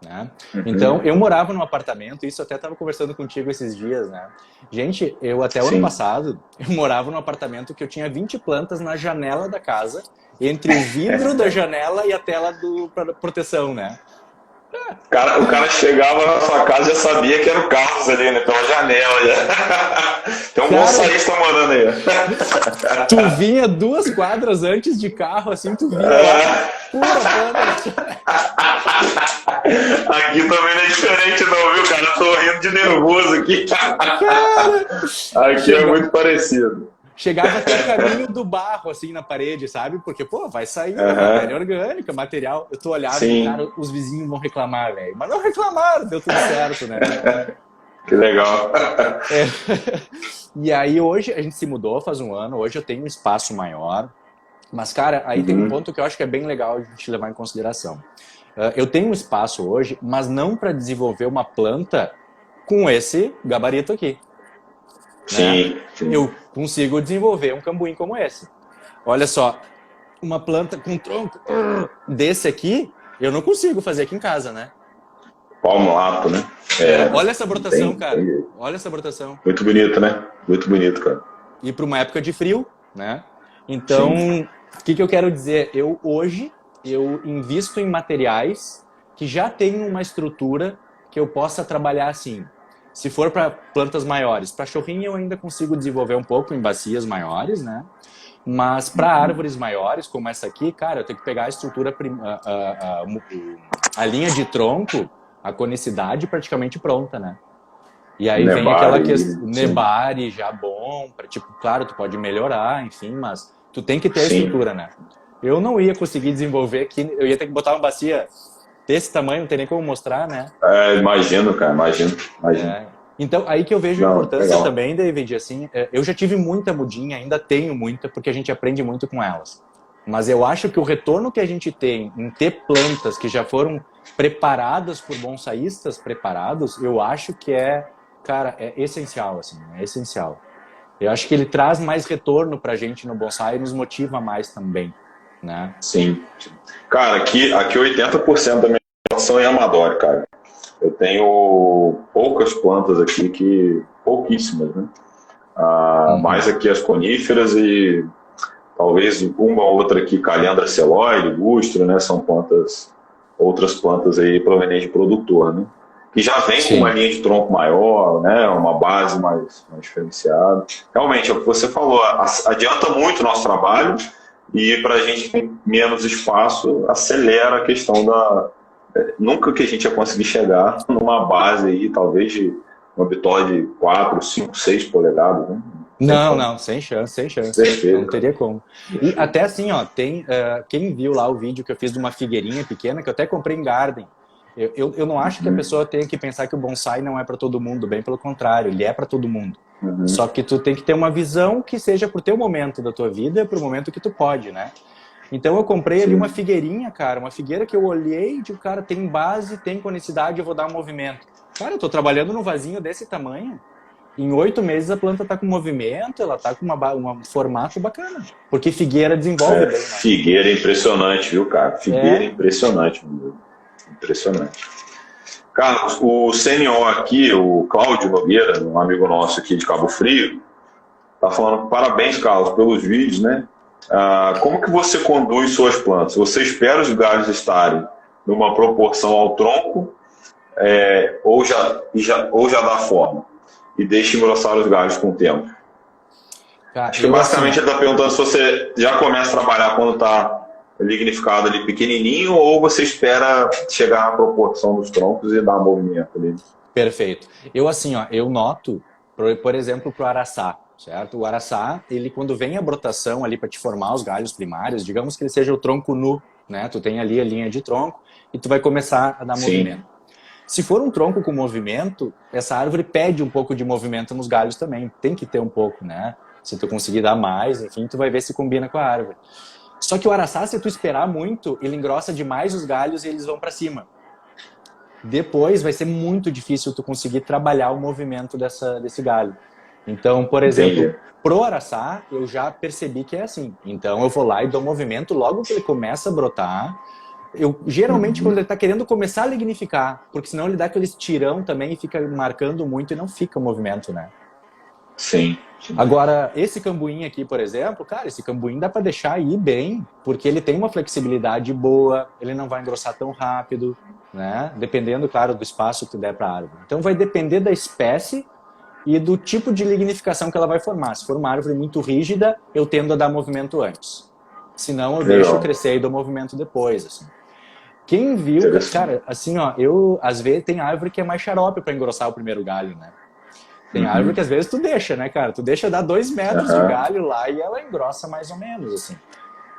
né? Então, eu morava num apartamento, isso até estava conversando contigo esses dias, né? Gente, eu até o ano passado, eu morava num apartamento que eu tinha 20 plantas na janela da casa, entre o vidro da janela e a tela para proteção, né?
O cara chegava na sua casa e já sabia que era o Carlos ali, né? Pela janela. Já. Tem um bolsaísta morando aí.
Tu vinha 2 quadras antes de carro, assim, tu vinha lá, pura planta.
Aqui também não é diferente não, viu, cara? Eu tô rindo de nervoso aqui. Aqui é muito parecido.
Chegava até o caminho do barro, assim, na parede, sabe? Porque, pô, vai sair matéria orgânica, material. Eu tô olhando e, cara, os vizinhos vão reclamar, velho. Mas não reclamaram, deu tudo certo, né?
Que legal.
E aí, hoje, a gente se mudou faz um ano. Hoje eu tenho um espaço maior. Mas, cara, aí tem um ponto que eu acho que é bem legal a gente levar em consideração. Eu tenho um espaço hoje, mas não para desenvolver uma planta com esse gabarito aqui.
Sim.
Eu consigo desenvolver um cambuim como esse. Olha só, uma planta com tronco desse aqui, eu não consigo fazer aqui em casa, né?
Palmolato, né?
Olha essa brotação, cara. Olha essa brotação.
Muito bonito, né? Muito bonito, cara.
E para uma época de frio, né? Então, o que eu quero dizer? Hoje, eu invisto em materiais que já têm uma estrutura que eu possa trabalhar assim. Se for para plantas maiores, para chorrinho eu ainda consigo desenvolver um pouco em bacias maiores, né? Mas para árvores maiores, como essa aqui, cara, eu tenho que pegar a estrutura, a linha de tronco, a conicidade praticamente pronta, né? E aí vem aquela questão, nebare já bom, pra, tipo, claro, tu pode melhorar, enfim, mas tu tem que ter a estrutura, né? Eu não ia conseguir desenvolver aqui, eu ia ter que botar uma bacia desse tamanho, não tem nem como mostrar, né?
Imagino, cara, imagino.
Então, aí que eu vejo a importância também, David, assim, eu já tive muita mudinha, ainda tenho muita, porque a gente aprende muito com elas. Mas eu acho que o retorno que a gente tem em ter plantas que já foram preparadas por bonsaístas preparados, eu acho que cara, é essencial, assim, é essencial. Eu acho que ele traz mais retorno pra gente no bonsai e nos motiva mais também, né?
Sim. Cara, aqui 80% da minha plantação é amadora, cara. Eu tenho poucas plantas aqui, pouquíssimas, né? Mais aqui as coníferas e talvez uma ou outra aqui, calendra celoide, lustro, né? São outras plantas aí provenientes de produtor, né? Que já vem com uma linha de tronco maior, né? Uma base mais diferenciada. Realmente, é o que você falou, adianta muito o nosso trabalho e para a gente ter menos espaço, acelera a questão nunca que a gente ia conseguir chegar numa base aí, talvez de uma bitose de 4, 5, 6 polegadas, né?
Não, sem chance.
Perfeito.
Não teria como. E até assim, ó, tem quem viu lá o vídeo que eu fiz de uma figueirinha pequena, que eu até comprei em Garden. Eu não acho que a pessoa tenha que pensar que o bonsai não é para todo mundo, bem pelo contrário, ele é para todo mundo. Só que tu tem que ter uma visão que seja pro teu momento da tua vida, pro momento que tu pode, né? Então eu comprei ali uma figueirinha, cara, uma figueira que eu olhei, tipo, cara, tem base, tem conicidade, eu vou dar um movimento. Cara, eu tô trabalhando num vasinho desse tamanho, em 8 meses a planta tá com movimento, ela tá com um formato bacana, porque figueira desenvolve bem, né?
Figueira é impressionante, viu, cara? Figueira é impressionante, meu Deus. Impressionante. Carlos, o senior aqui, o Cláudio Nogueira, um amigo nosso aqui de Cabo Frio, tá falando parabéns, Carlos, pelos vídeos, né? Como que você conduz suas plantas? Você espera os galhos estarem numa proporção ao tronco ou já dá forma e deixa engrossar os galhos com o tempo? Cara, acho que basicamente ele está perguntando se você já começa a trabalhar quando está lignificado ali pequenininho ou você espera chegar à proporção dos troncos e dar movimento ali.
Perfeito. Eu noto, por exemplo, para o araçá, certo? O araçá, ele quando vem a brotação ali para te formar os galhos primários, digamos que ele seja o tronco nu, né? Tu tem ali a linha de tronco e tu vai começar a dar movimento. Se for um tronco com movimento, essa árvore pede um pouco de movimento nos galhos também. Tem que ter um pouco, né? Se tu conseguir dar mais, enfim, tu vai ver se combina com a árvore. Só que o araçá, se tu esperar muito, ele engrossa demais os galhos e eles vão para cima. Depois vai ser muito difícil tu conseguir trabalhar o movimento desse galho. Então, por exemplo, pro araçá, eu já percebi que é assim. Então eu vou lá e dou movimento logo que ele começa a brotar. Geralmente, quando ele está querendo começar a lignificar, porque senão ele dá aquele estirão também e fica marcando muito e não fica o movimento, né?
Sim.
Agora, esse cambuim aqui, por exemplo, cara, esse cambuim dá para deixar ir bem, porque ele tem uma flexibilidade boa, ele não vai engrossar tão rápido, né? Dependendo, claro, do espaço que tu der para a árvore. Então vai depender da espécie e do tipo de lignificação que ela vai formar. Se for uma árvore muito rígida, eu tendo a dar movimento antes. Senão eu deixo crescer e dou movimento depois, assim. Quem viu, cara, assim, ó, às vezes tem árvore que é mais xarope para engrossar o primeiro galho, né? Tem árvore que às vezes tu deixa, né, cara? Tu deixa dar 2 metros de galho lá e ela engrossa mais ou menos, assim.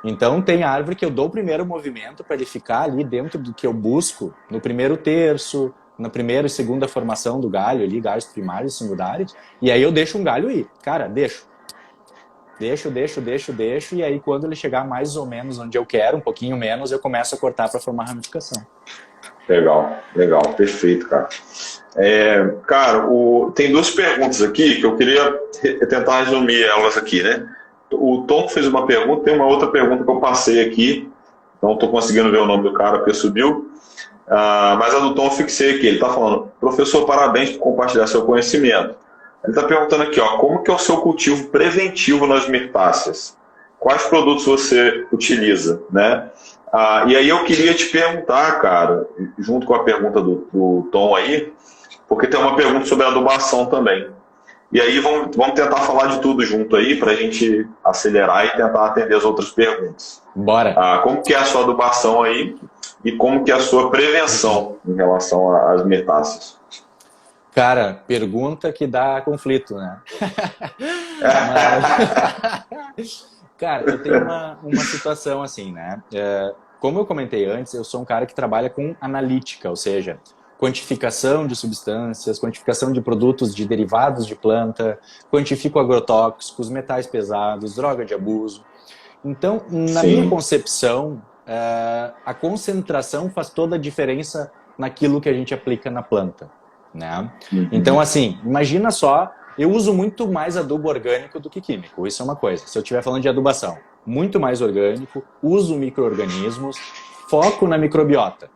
Então tem árvore que eu dou o primeiro movimento para ele ficar ali dentro do que eu busco, no primeiro terço, na primeira e segunda formação do galho ali, galhos primários e secundários, e aí eu deixo um galho ir. Cara, deixo, e aí quando ele chegar mais ou menos onde eu quero, um pouquinho menos, eu começo a cortar para formar ramificação.
Legal, perfeito, cara. Cara, tem 2 perguntas aqui que eu queria tentar resumir elas aqui, né? O Tom fez uma pergunta, tem uma outra pergunta que eu passei aqui, não estou conseguindo ver o nome do cara porque subiu. Mas a do Tom eu fixei aqui. Ele está falando: professor, parabéns por compartilhar seu conhecimento. Ele está perguntando aqui, ó, como que é o seu cultivo preventivo nas mirtáceas? Quais produtos você utiliza, né? E aí eu queria te perguntar, cara, junto com a pergunta do Tom aí, porque tem uma pergunta sobre adubação também. E aí vamos tentar falar de tudo junto aí para a gente acelerar e tentar atender as outras perguntas.
Bora!
Como que é a sua adubação aí e como que é a sua prevenção em relação às mirtáceas?
Cara, pergunta que dá conflito, né? Cara, eu tenho uma situação assim, né? Como eu comentei antes, eu sou um cara que trabalha com analítica, ou seja, quantificação de substâncias, quantificação de produtos de derivados de planta, quantifico agrotóxicos, metais pesados, droga de abuso. Então, na minha concepção, a concentração faz toda a diferença naquilo que a gente aplica na planta, né? Então, assim, imagina só, eu uso muito mais adubo orgânico do que químico, isso é uma coisa. Se eu estiver falando de adubação, muito mais orgânico, uso micro-organismos, foco na microbiota.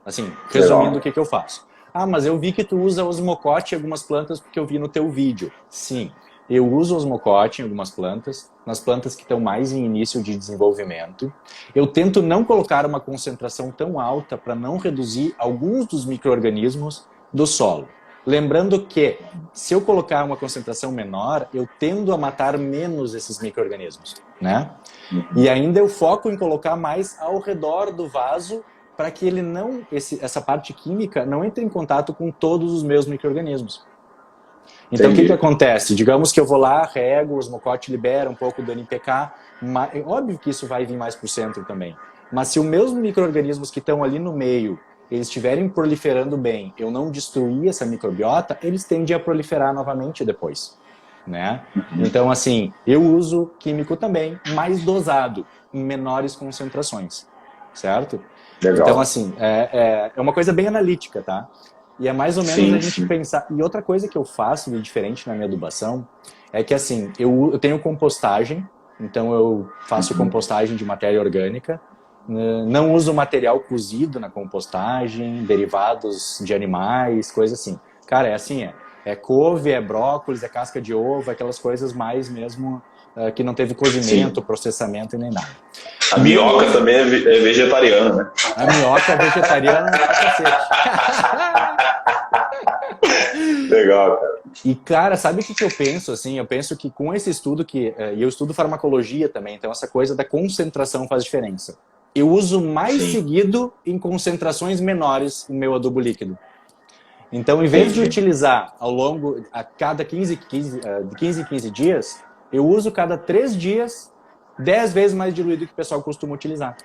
Assim, resumindo o que eu faço. Mas eu vi que tu usa osmocote em algumas plantas porque eu vi no teu vídeo. Sim, eu uso osmocote em algumas plantas, nas plantas que estão mais em início de desenvolvimento. Eu tento não colocar uma concentração tão alta para não reduzir alguns dos micro-organismos do solo. Lembrando que, se eu colocar uma concentração menor, eu tendo a matar menos esses micro-organismos, né? E ainda eu foco em colocar mais ao redor do vaso para que ele não, essa parte química não entre em contato com todos os meus micro-organismos. Então, o que acontece? Digamos que eu vou lá, rego, o osmocote libera um pouco do NPK, óbvio que isso vai vir mais para o centro também. Mas se os meus micro-organismos que estão ali no meio, eles estiverem proliferando bem, eu não destruir essa microbiota, eles tendem a proliferar novamente depois, né? Então, assim, eu uso químico também, mais dosado, em menores concentrações, certo?
Legal.
Então, assim, é uma coisa bem analítica, tá? E é mais ou menos a gente pensar... E outra coisa que eu faço de diferente na minha adubação é que, assim, eu tenho compostagem, então eu faço compostagem de matéria orgânica, não uso material cozido na compostagem, derivados de animais, coisa assim. Cara, é assim, é couve, é brócolis, é casca de ovo, aquelas coisas mais mesmo que não teve cozimento, processamento e nem nada.
A minhoca também é vegetariana, né?
A minhoca é vegetariana, não é cacete.
Legal, cara.
E, cara, sabe o que eu penso, assim? Eu penso que com esse estudo e eu estudo farmacologia também, então essa coisa da concentração faz diferença. Eu uso mais seguido em concentrações menores o meu adubo líquido. Então, em vez de utilizar a cada 15 em 15 dias, eu uso cada 3 dias 10 vezes mais diluído que o pessoal costuma utilizar.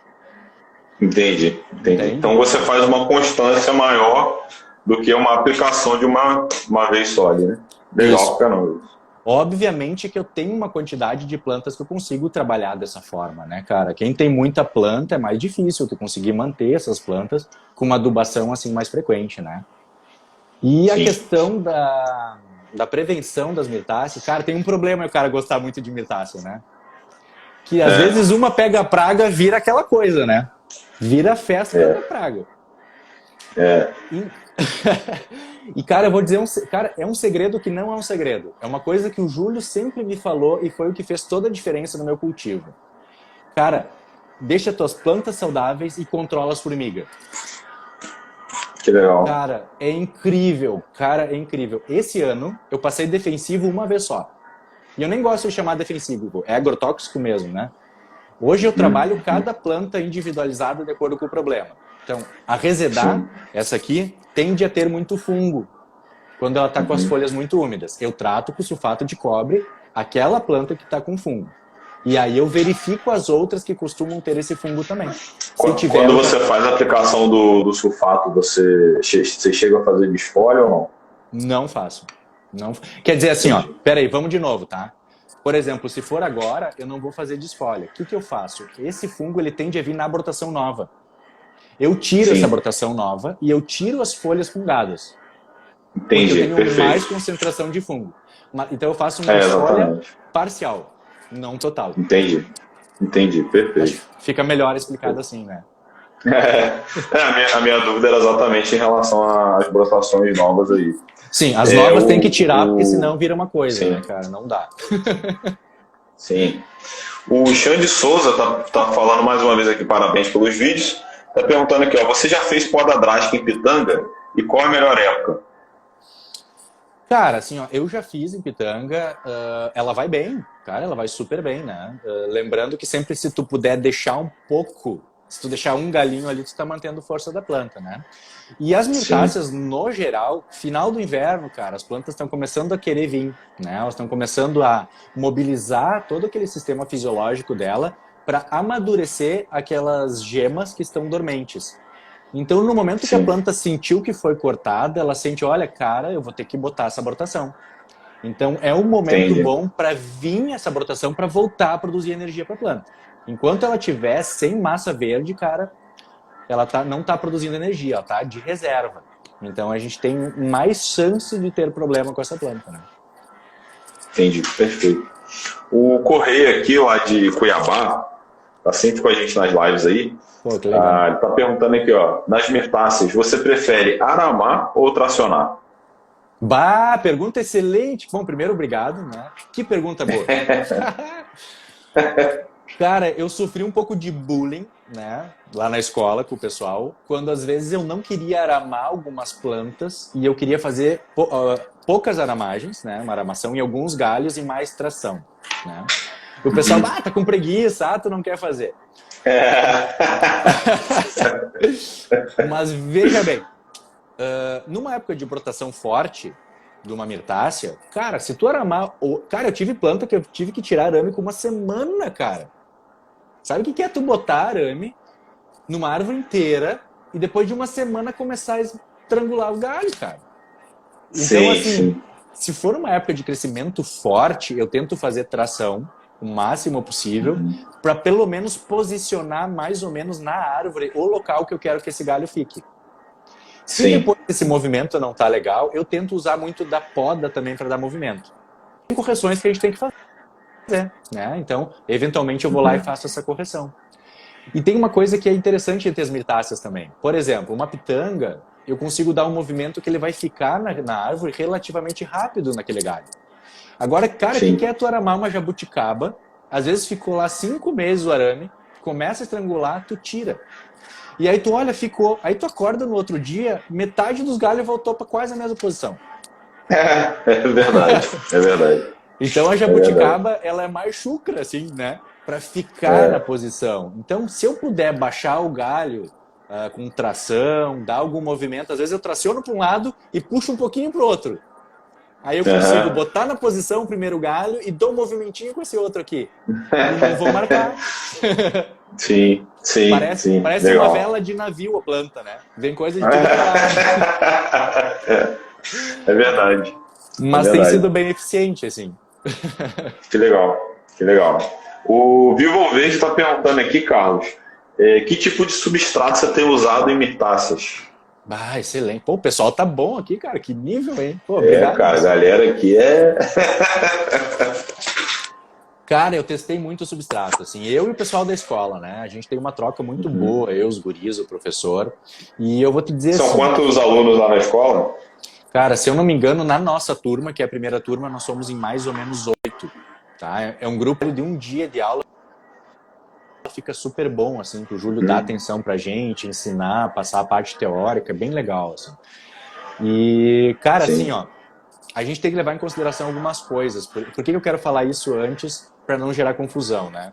Entendi. Então você faz uma constância maior do que uma aplicação de uma vez só ali, né? Legal, caramba.
Obviamente que eu tenho uma quantidade de plantas que eu consigo trabalhar dessa forma, né, cara? Quem tem muita planta é mais difícil tu conseguir manter essas plantas com uma adubação assim mais frequente, né? E a questão da prevenção das mirtáceas, cara, tem um problema o cara gostar muito de mirtácea, né? Que às vezes uma pega a praga, vira aquela coisa, né? Vira a festa da praga. E, cara, eu vou dizer, cara, é um segredo que não é um segredo. É uma coisa que o Júlio sempre me falou e foi o que fez toda a diferença no meu cultivo. Cara, deixa tuas plantas saudáveis e controla as formigas.
Que legal.
Cara, é incrível. Cara, é incrível. Esse ano, eu passei defensivo uma vez só. E eu nem gosto de chamar defensivo, é agrotóxico mesmo, né? Hoje eu trabalho cada planta individualizada de acordo com o problema. Então, a Resedar, essa aqui, tende a ter muito fungo quando ela está com as folhas muito úmidas. Eu trato com sulfato de cobre aquela planta que está com fungo. E aí eu verifico as outras que costumam ter esse fungo também.
Quando você faz a aplicação do sulfato, você chega a fazer desfolha ou não?
Não faço. Não. Quer dizer assim, ó, peraí, vamos de novo, tá? Por exemplo, se for agora, eu não vou fazer desfolha. O que eu faço? Esse fungo ele tende a vir na brotação nova. Eu tiro essa brotação nova e eu tiro as folhas fungadas.
Entendi,
porque eu tenho mais concentração de fungo. Então eu faço uma desfolha parcial, não total.
Entendi. Entendi, perfeito.
Fica melhor explicado assim, né?
A minha dúvida era exatamente em relação às brotações novas aí.
Sim, as novas tem que tirar, porque senão vira uma coisa, né, cara? Não dá.
Sim. O Xande Souza tá falando mais uma vez aqui, parabéns pelos vídeos. Tá perguntando aqui, ó, você já fez poda drástica em pitanga? E qual a melhor época?
Cara, assim, ó, eu já fiz em pitanga, ela vai bem, cara, ela vai super bem, né? Lembrando que sempre se tu puder deixar um pouco, se tu deixar um galinho ali, tu tá mantendo força da planta, né? E as mirtáceas, no geral, final do inverno, cara, as plantas estão começando a querer vir, né? Elas estão começando a mobilizar todo aquele sistema fisiológico dela para amadurecer aquelas gemas que estão dormentes. Então, no momento que a planta sentiu que foi cortada, ela sente, olha, cara, eu vou ter que botar essa brotação. Então, é um momento bom para vir essa brotação para voltar a produzir energia para a planta. Enquanto ela tiver sem massa verde, cara, ela não está produzindo energia, ela está de reserva. Então, a gente tem mais chance de ter problema com essa planta, né?
Entendi, perfeito. O Correia aqui, lá de Cuiabá, tá sempre com a gente nas lives aí.
Pô, que legal.
Ele tá perguntando aqui, ó, nas mirtáceas, você prefere aramar ou tracionar?
Bah, pergunta excelente. Bom, primeiro, obrigado, né? Que pergunta boa. Cara, eu sofri um pouco de bullying, né? Lá na escola com o pessoal, quando às vezes eu não queria aramar algumas plantas e eu queria fazer poucas aramagens, né? Uma aramação em alguns galhos e mais tração, né? O pessoal, tá com preguiça, tu não quer fazer. Mas veja bem, numa época de brotação forte de uma mirtácea, cara, se tu aramar... Cara, eu tive planta que eu tive que tirar arame com uma semana, cara. Sabe o que é tu botar arame numa árvore inteira e depois de uma semana começar a estrangular o galho, cara? Então, assim, se for uma época de crescimento forte, eu tento fazer tração o máximo possível, para pelo menos posicionar mais ou menos na árvore o local que eu quero que esse galho fique. Se depois esse movimento não tá legal, eu tento usar muito da poda também para dar movimento. Tem correções que a gente tem que fazer, né? Então, eventualmente eu vou lá e faço essa correção. E tem uma coisa que é interessante entre as mirtáceas também. Por exemplo, uma pitanga, eu consigo dar um movimento que ele vai ficar na árvore relativamente rápido naquele galho. Agora, cara, que quer tu aramar uma jabuticaba, às vezes ficou lá 5 meses o arame, começa a estrangular, tu tira. E aí tu olha, ficou. Aí tu acorda no outro dia, metade dos galhos voltou para quase a mesma posição.
É verdade, é verdade.
Então a jabuticaba, ela é mais chucra, assim, né? Para ficar na posição. Então, se eu puder baixar o galho com tração, dar algum movimento, às vezes eu traciono para um lado e puxo um pouquinho para o outro. Aí eu consigo botar na posição o primeiro galho e dou um movimentinho com esse outro aqui. E não vou marcar.
Sim.
Parece uma vela de navio a planta, né? Vem coisa de tudo pra
lá. É verdade.
Mas tem sido bem eficiente, assim.
Que legal. O Vivo Verde está perguntando aqui, Carlos, que tipo de substrato você tem usado em mirtáceas?
Excelente. Pô, o pessoal tá bom aqui, cara. Que nível, hein? Pô, obrigado.
Cara, a galera aqui é...
Cara, eu testei muito substrato, assim, eu e o pessoal da escola, né? A gente tem uma troca muito boa, eu, os guris, o professor. E eu vou te dizer
São quantos alunos lá na escola?
Cara, se eu não me engano, na nossa turma, que é a primeira turma, nós somos em mais ou menos 8, tá? É um grupo de um dia de aula. Fica super bom, assim, que o Júlio dá atenção pra gente, ensinar, passar a parte teórica, é bem legal, assim. E, cara, assim, ó, a gente tem que levar em consideração algumas coisas. Por que eu quero falar isso antes, para não gerar confusão, né?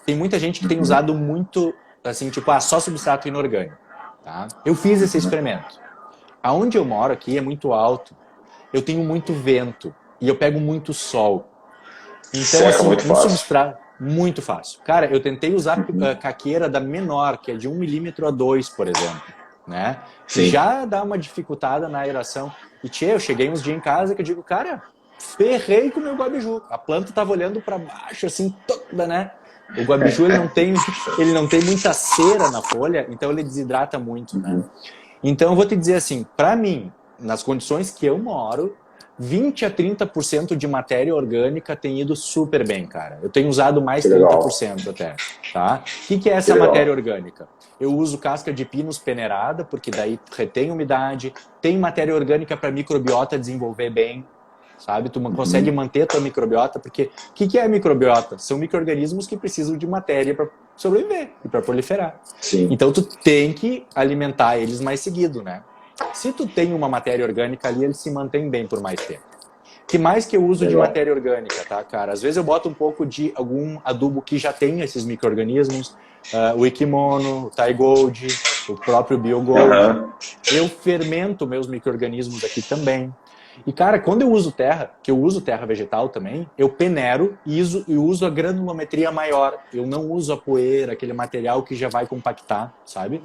Tem muita gente que tem usado muito, assim, tipo, só substrato inorgânico, tá? Eu fiz esse experimento. Aonde eu moro aqui é muito alto, eu tenho muito vento e eu pego muito sol. Então, assim, um substrato... Muito fácil. Cara, eu tentei usar caqueira da menor, que é de 1 milímetro a 2, por exemplo, né? Já dá uma dificultada na aeração. E, eu cheguei uns dias em casa que eu digo, cara, ferrei com o meu guabiju. A planta tava olhando para baixo, assim, toda, né? O guabiju, ele não tem muita cera na folha, então ele desidrata muito, né? Então, eu vou te dizer assim, para mim, nas condições que eu moro, 20 a 30% de matéria orgânica tem ido super bem, cara. Eu tenho usado mais 30% até, tá? O que é essa matéria orgânica? Eu uso casca de pinos peneirada, porque daí retém umidade, tem matéria orgânica para microbiota desenvolver bem, sabe? Tu consegue manter a tua microbiota, porque o que é microbiota? São micro-organismos que precisam de matéria para sobreviver e para proliferar.
Sim.
Então tu tem que alimentar eles mais seguido, né? Se tu tem uma matéria orgânica ali, eles se mantêm bem por mais tempo. Que mais que eu uso de matéria orgânica, tá, cara? Às vezes eu boto um pouco de algum adubo que já tem esses micro-organismos, o Equimono, o Thai Gold, o próprio BioGold. Eu fermento meus micro-organismos aqui também. E, cara, quando eu uso terra, que eu uso terra vegetal também, eu peneiro e uso a granulometria maior. Eu não uso a poeira, aquele material que já vai compactar, sabe?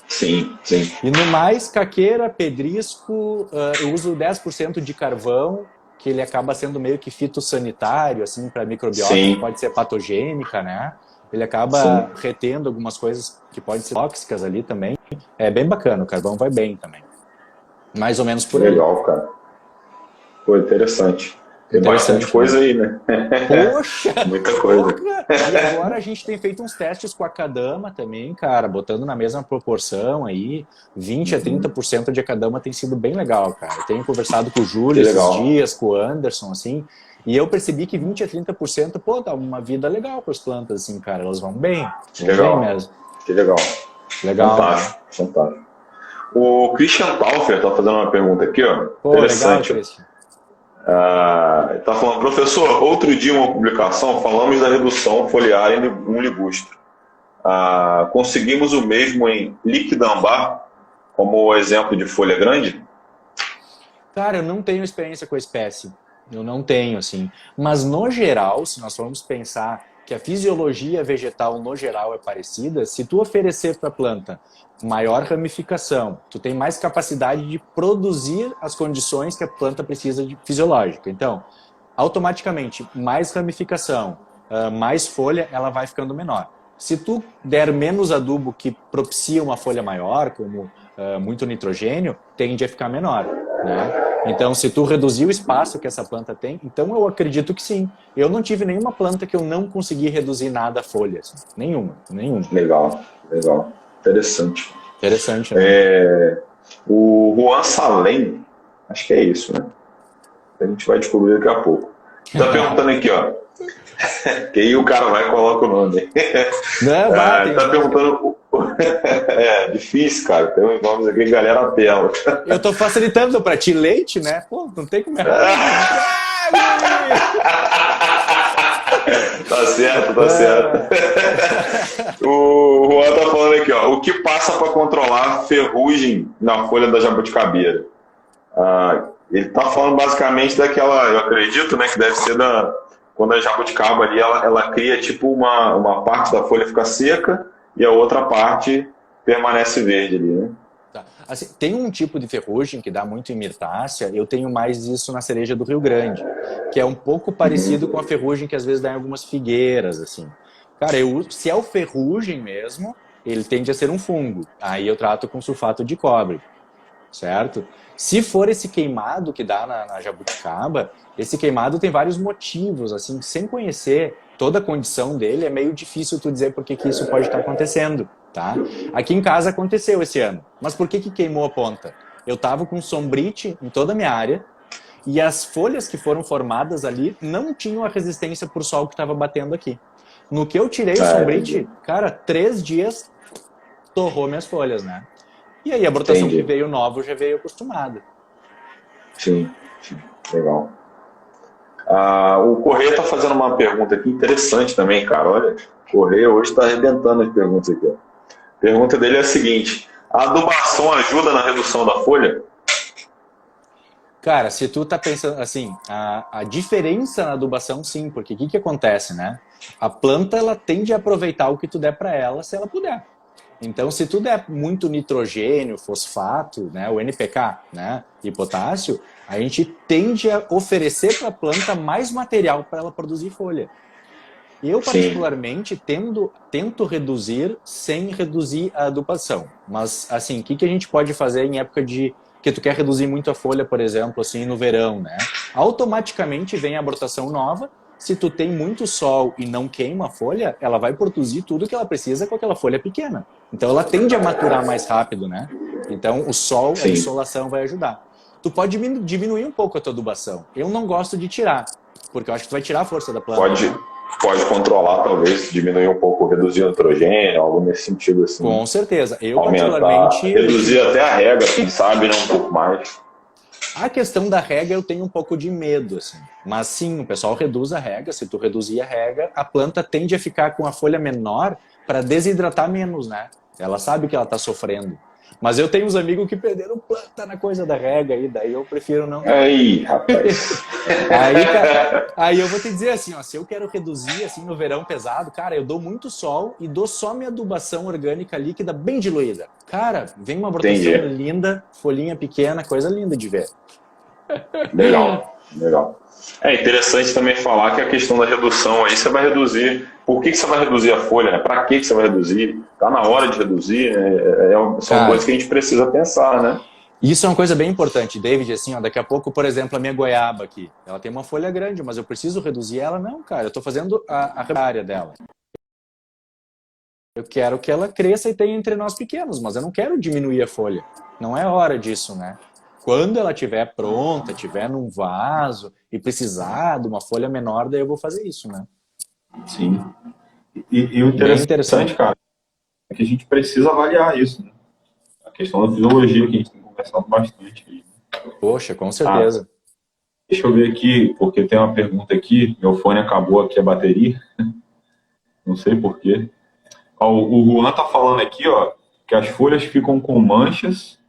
Sim, sim.
E no mais, caqueira, pedrisco, eu uso 10% de carvão, que ele acaba sendo meio que fitossanitário, assim, para microbiota, que pode ser patogênica, né? Ele acaba retendo algumas coisas que podem ser tóxicas ali também. É bem bacana, o carvão vai bem também. Mais ou menos por aí.
Legal, cara. Pô, interessante. Tem bastante coisa aí, né?
Poxa!
Muita coisa.
E agora a gente tem feito uns testes com a Akadama também, cara, botando na mesma proporção aí, 20 a 30% de Akadama tem sido bem legal, cara. Eu tenho conversado com o Júlio esses dias, com o Anderson, assim, e eu percebi que 20 a 30%, pô, dá uma vida legal para as plantas, assim, cara, elas vão bem.
Legal.
Bem mesmo.
Que legal.
Legal.
Fantástico, fantástico. O Christian Taufer tá fazendo uma pergunta aqui, ó.
Pô,
interessante.
Legal, Christian.
Está falando, professor, outro dia uma publicação, falamos da redução foliar em um ligustro. Conseguimos o mesmo em liquidambar, como exemplo de folha grande?
Cara, eu não tenho experiência com a espécie. Eu não tenho, assim. Mas, no geral, se nós formos pensar que a fisiologia vegetal, no geral, é parecida, se tu oferecer para a planta maior ramificação, tu tem mais capacidade de produzir as condições que a planta precisa de fisiológica. Então, automaticamente, mais ramificação, mais folha, ela vai ficando menor. Se tu der menos adubo que propicia uma folha maior, como muito nitrogênio, tende a ficar menor, né? Então, se tu reduzir o espaço que essa planta tem, então eu acredito que sim. Eu não tive nenhuma planta que eu não consegui reduzir nada a folha. Assim. Nenhuma.
Legal. Interessante.
Interessante, né?
O Juan Salem, acho que é isso, né? A gente vai descobrir daqui a pouco. Tá perguntando aqui, ó. Que aí o cara vai e coloca o nome.
Não,
tá perguntando... difícil, cara. Tem uns nomes aqui que a galera apela.
Eu tô facilitando pra ti leite, né? Pô, não tem como errar.
Tá certo. O Juan tá falando aqui, ó. O que passa para controlar a ferrugem na folha da jabuticabeira? Ele tá falando basicamente daquela, eu acredito, né, que deve ser quando a jabuticaba ali, ela cria tipo uma parte da folha fica seca e a outra parte permanece verde ali, né?
Tá. Assim, tem um tipo de ferrugem que dá muito em mirtácea, eu tenho mais isso na cereja do Rio Grande, que é um pouco parecido com a ferrugem que às vezes dá em algumas figueiras, assim. Cara, se é o ferrugem mesmo, ele tende a ser um fungo. Aí eu trato com sulfato de cobre, certo? Se for esse queimado que dá na jabuticaba, esse queimado tem vários motivos, assim, sem conhecer toda a condição dele, é meio difícil tu dizer por que isso pode estar acontecendo, tá? Aqui em casa aconteceu esse ano, mas por que queimou a ponta? Eu tava com sombrite em toda a minha área e as folhas que foram formadas ali não tinham a resistência por sol que estava batendo aqui. No que eu tirei o sombrite, cara, 3 dias torrou minhas folhas, né? E aí a brotação que veio nova já veio acostumada.
Sim, legal. O Correia está fazendo uma pergunta aqui interessante também, cara. Olha, o Correia hoje está arrebentando as perguntas aqui. A pergunta dele é a seguinte: a adubação ajuda na redução da folha?
Cara, se tu tá pensando assim, a diferença na adubação, sim, porque o que acontece, né? A planta, ela tende a aproveitar o que tu der para ela, se ela puder. Então, se tu der muito nitrogênio, fosfato, né, o NPK, né, e potássio, a gente tende a oferecer para a planta mais material para ela produzir folha. Eu, particularmente, tento reduzir sem reduzir a adubação. Mas, assim, o que a gente pode fazer em época de porque tu quer reduzir muito a folha, por exemplo, assim, no verão, né? Automaticamente vem a brotação nova. Se tu tem muito sol e não queima a folha, ela vai produzir tudo que ela precisa com aquela folha pequena. Então ela tende a maturar mais rápido, né? Então o sol, a insolação vai ajudar. Tu pode diminuir um pouco a tua adubação. Eu não gosto de tirar, porque eu acho que tu vai tirar a força da planta.
Pode controlar, talvez, diminuir um pouco, reduzir o nitrogênio, algo nesse sentido assim.
Com certeza. Eu
aumentar, particularmente... Reduzir até a rega, quem sabe, né? Um pouco mais.
A questão da rega eu tenho um pouco de medo, assim. Mas sim, o pessoal reduz a rega. Se tu reduzir a rega, a planta tende a ficar com a folha menor para desidratar menos, né? Ela sabe que ela está sofrendo. Mas eu tenho uns amigos que perderam planta na coisa da rega aí, daí eu prefiro não...
Aí, rapaz.
Aí eu vou te dizer assim, ó, se eu quero reduzir assim no verão pesado, cara, eu dou muito sol e dou só minha adubação orgânica líquida bem diluída. Cara, vem uma brotação linda, folhinha pequena, coisa linda de ver.
Legal. É interessante também falar que a questão da redução aí, você vai reduzir. Por que você vai reduzir a folha, né? Para que você vai reduzir? Tá na hora de reduzir, né? São coisas que a gente precisa pensar, né?
Isso é uma coisa bem importante, David, assim, ó, daqui a pouco, por exemplo, a minha goiaba aqui, ela tem uma folha grande, mas eu preciso reduzir ela? Não, cara, eu tô fazendo a área dela. Eu quero que ela cresça e tenha entre nós pequenos, mas eu não quero diminuir a folha. Não é hora disso, né? Quando ela estiver pronta, estiver num vaso e precisar de uma folha menor, daí eu vou fazer isso, né?
Sim. E o interessante, cara, é que a gente precisa avaliar isso, né? A questão da fisiologia, que a gente tem conversado bastante.
Poxa, com certeza.
Deixa eu ver aqui, porque tem uma pergunta aqui. Meu fone acabou aqui a bateria. Não sei porquê. O Juan tá falando aqui, ó, que as folhas ficam com manchas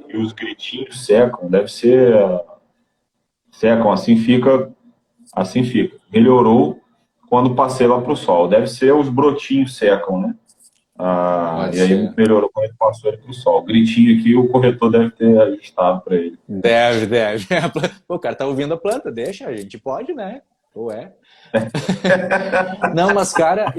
e os gritinhos secam. Deve ser... secam, assim fica. Melhorou quando passei lá pro sol. Deve ser os brotinhos secam, né? E aí melhorou quando ele passou ele pro sol. O gritinho aqui, o corretor deve ter ajustado para ele.
Deve. Pô, o cara tá ouvindo a planta, deixa, a gente pode, né? Ou é? Não, mas cara,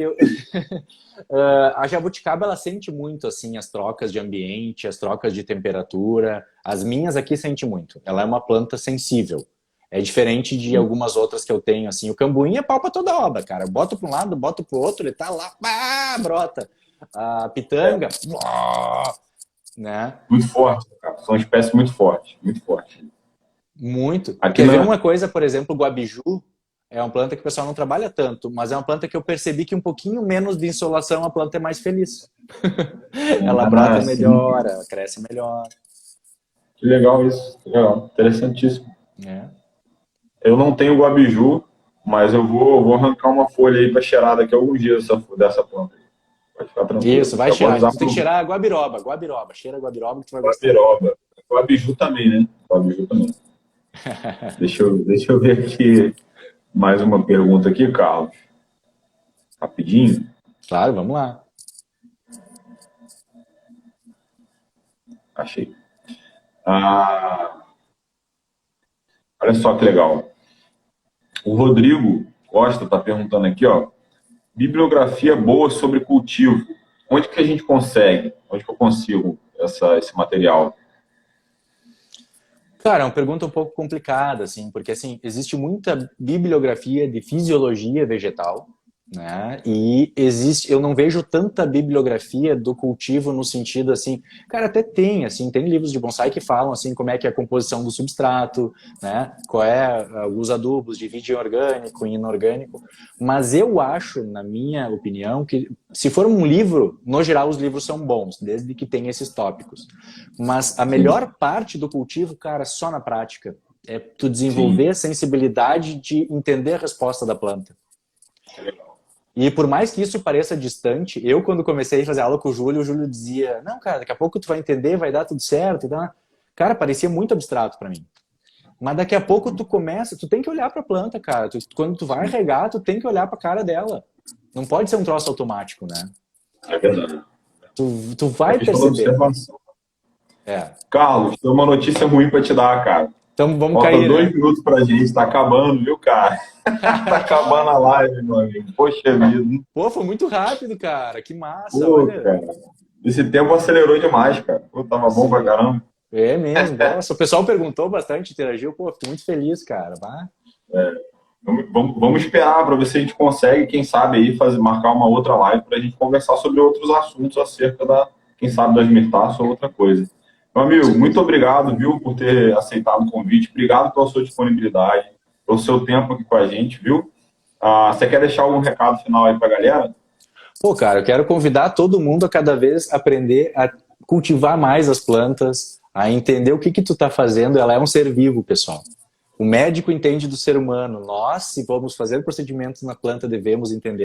a jabuticaba, ela sente muito, assim, as trocas de ambiente, as trocas de temperatura. As minhas aqui sente muito. Ela é uma planta sensível. É diferente de algumas outras que eu tenho, assim. O cambuim é pau pra toda obra, cara. Eu boto para um lado, boto pro outro, ele tá lá, brota. A pitanga, né?
Muito forte, cara. São espécies muito fortes, muito fortes.
Muito. Quer ver uma coisa, por exemplo, o guabiju é uma planta que o pessoal não trabalha tanto, mas é uma planta que eu percebi que um pouquinho menos de insolação a planta é mais feliz. Ela brota melhor, ela cresce melhor.
Que legal isso, legal, interessantíssimo.
É.
Eu não tenho guabiju, mas eu vou arrancar uma folha aí para cheirar daqui a alguns dias dessa planta. Vai ficar tranquilo.
Isso, vai cheirar. Tu tem que cheirar a guabiroba. Cheira a guabiroba que tu vai gostar.
Guabiroba. Guabiju também, né? Guabiju também. Deixa eu ver aqui mais uma pergunta aqui, Carlos. Rapidinho.
Claro, vamos lá.
Achei. Olha só que legal. O Rodrigo Costa está perguntando aqui, ó, bibliografia boa sobre cultivo. Onde que a gente consegue? Onde que eu consigo esse material?
Cara, é uma pergunta um pouco complicada, assim, porque assim, existe muita bibliografia de fisiologia vegetal, né? E eu não vejo tanta bibliografia do cultivo no sentido assim, cara, até tem livros de bonsai que falam assim como é que é a composição do substrato, né? Qual é os adubos, divide em orgânico e inorgânico, mas eu acho, na minha opinião, que se for um livro, no geral os livros são bons, desde que tenha esses tópicos, mas a melhor parte do cultivo, cara, só na prática, é tu desenvolver a sensibilidade de entender a resposta da planta. E por mais que isso pareça distante, eu quando comecei a fazer aula com o Júlio dizia, não, cara, daqui a pouco tu vai entender, vai dar tudo certo. Então, cara, parecia muito abstrato para mim. Mas daqui a pouco tu tem que olhar para a planta, cara. Quando tu vai regar, tu tem que olhar para a cara dela. Não pode ser um troço automático, né?
É verdade.
Tu vai perceber.
Carlos, tem uma notícia ruim para te dar, cara.
Então vamos cair,
2 minutos pra gente, tá acabando, viu, cara? Tá acabando a live, meu amigo. Poxa vida.
Pô, foi muito rápido, cara. Que massa,
Pô,
olha.
Cara. Esse tempo acelerou demais, cara. Pô, tava bom pra caramba.
É mesmo, nossa, o pessoal perguntou bastante, interagiu, pô, fico muito feliz, cara.
Vamos esperar para ver se a gente consegue, quem sabe, aí marcar uma outra live para a gente conversar sobre outros assuntos acerca quem sabe, das mirtaças ou outra coisa. Meu amigo, muito obrigado, viu, por ter aceitado o convite. Obrigado pela sua disponibilidade, pelo seu tempo aqui com a gente, viu? Você quer deixar algum recado final aí para a galera?
Pô, cara, eu quero convidar todo mundo a cada vez aprender a cultivar mais as plantas, a entender o que tu tá fazendo. Ela é um ser vivo, pessoal. O médico entende do ser humano. Nós, se vamos fazer procedimentos na planta, devemos entender.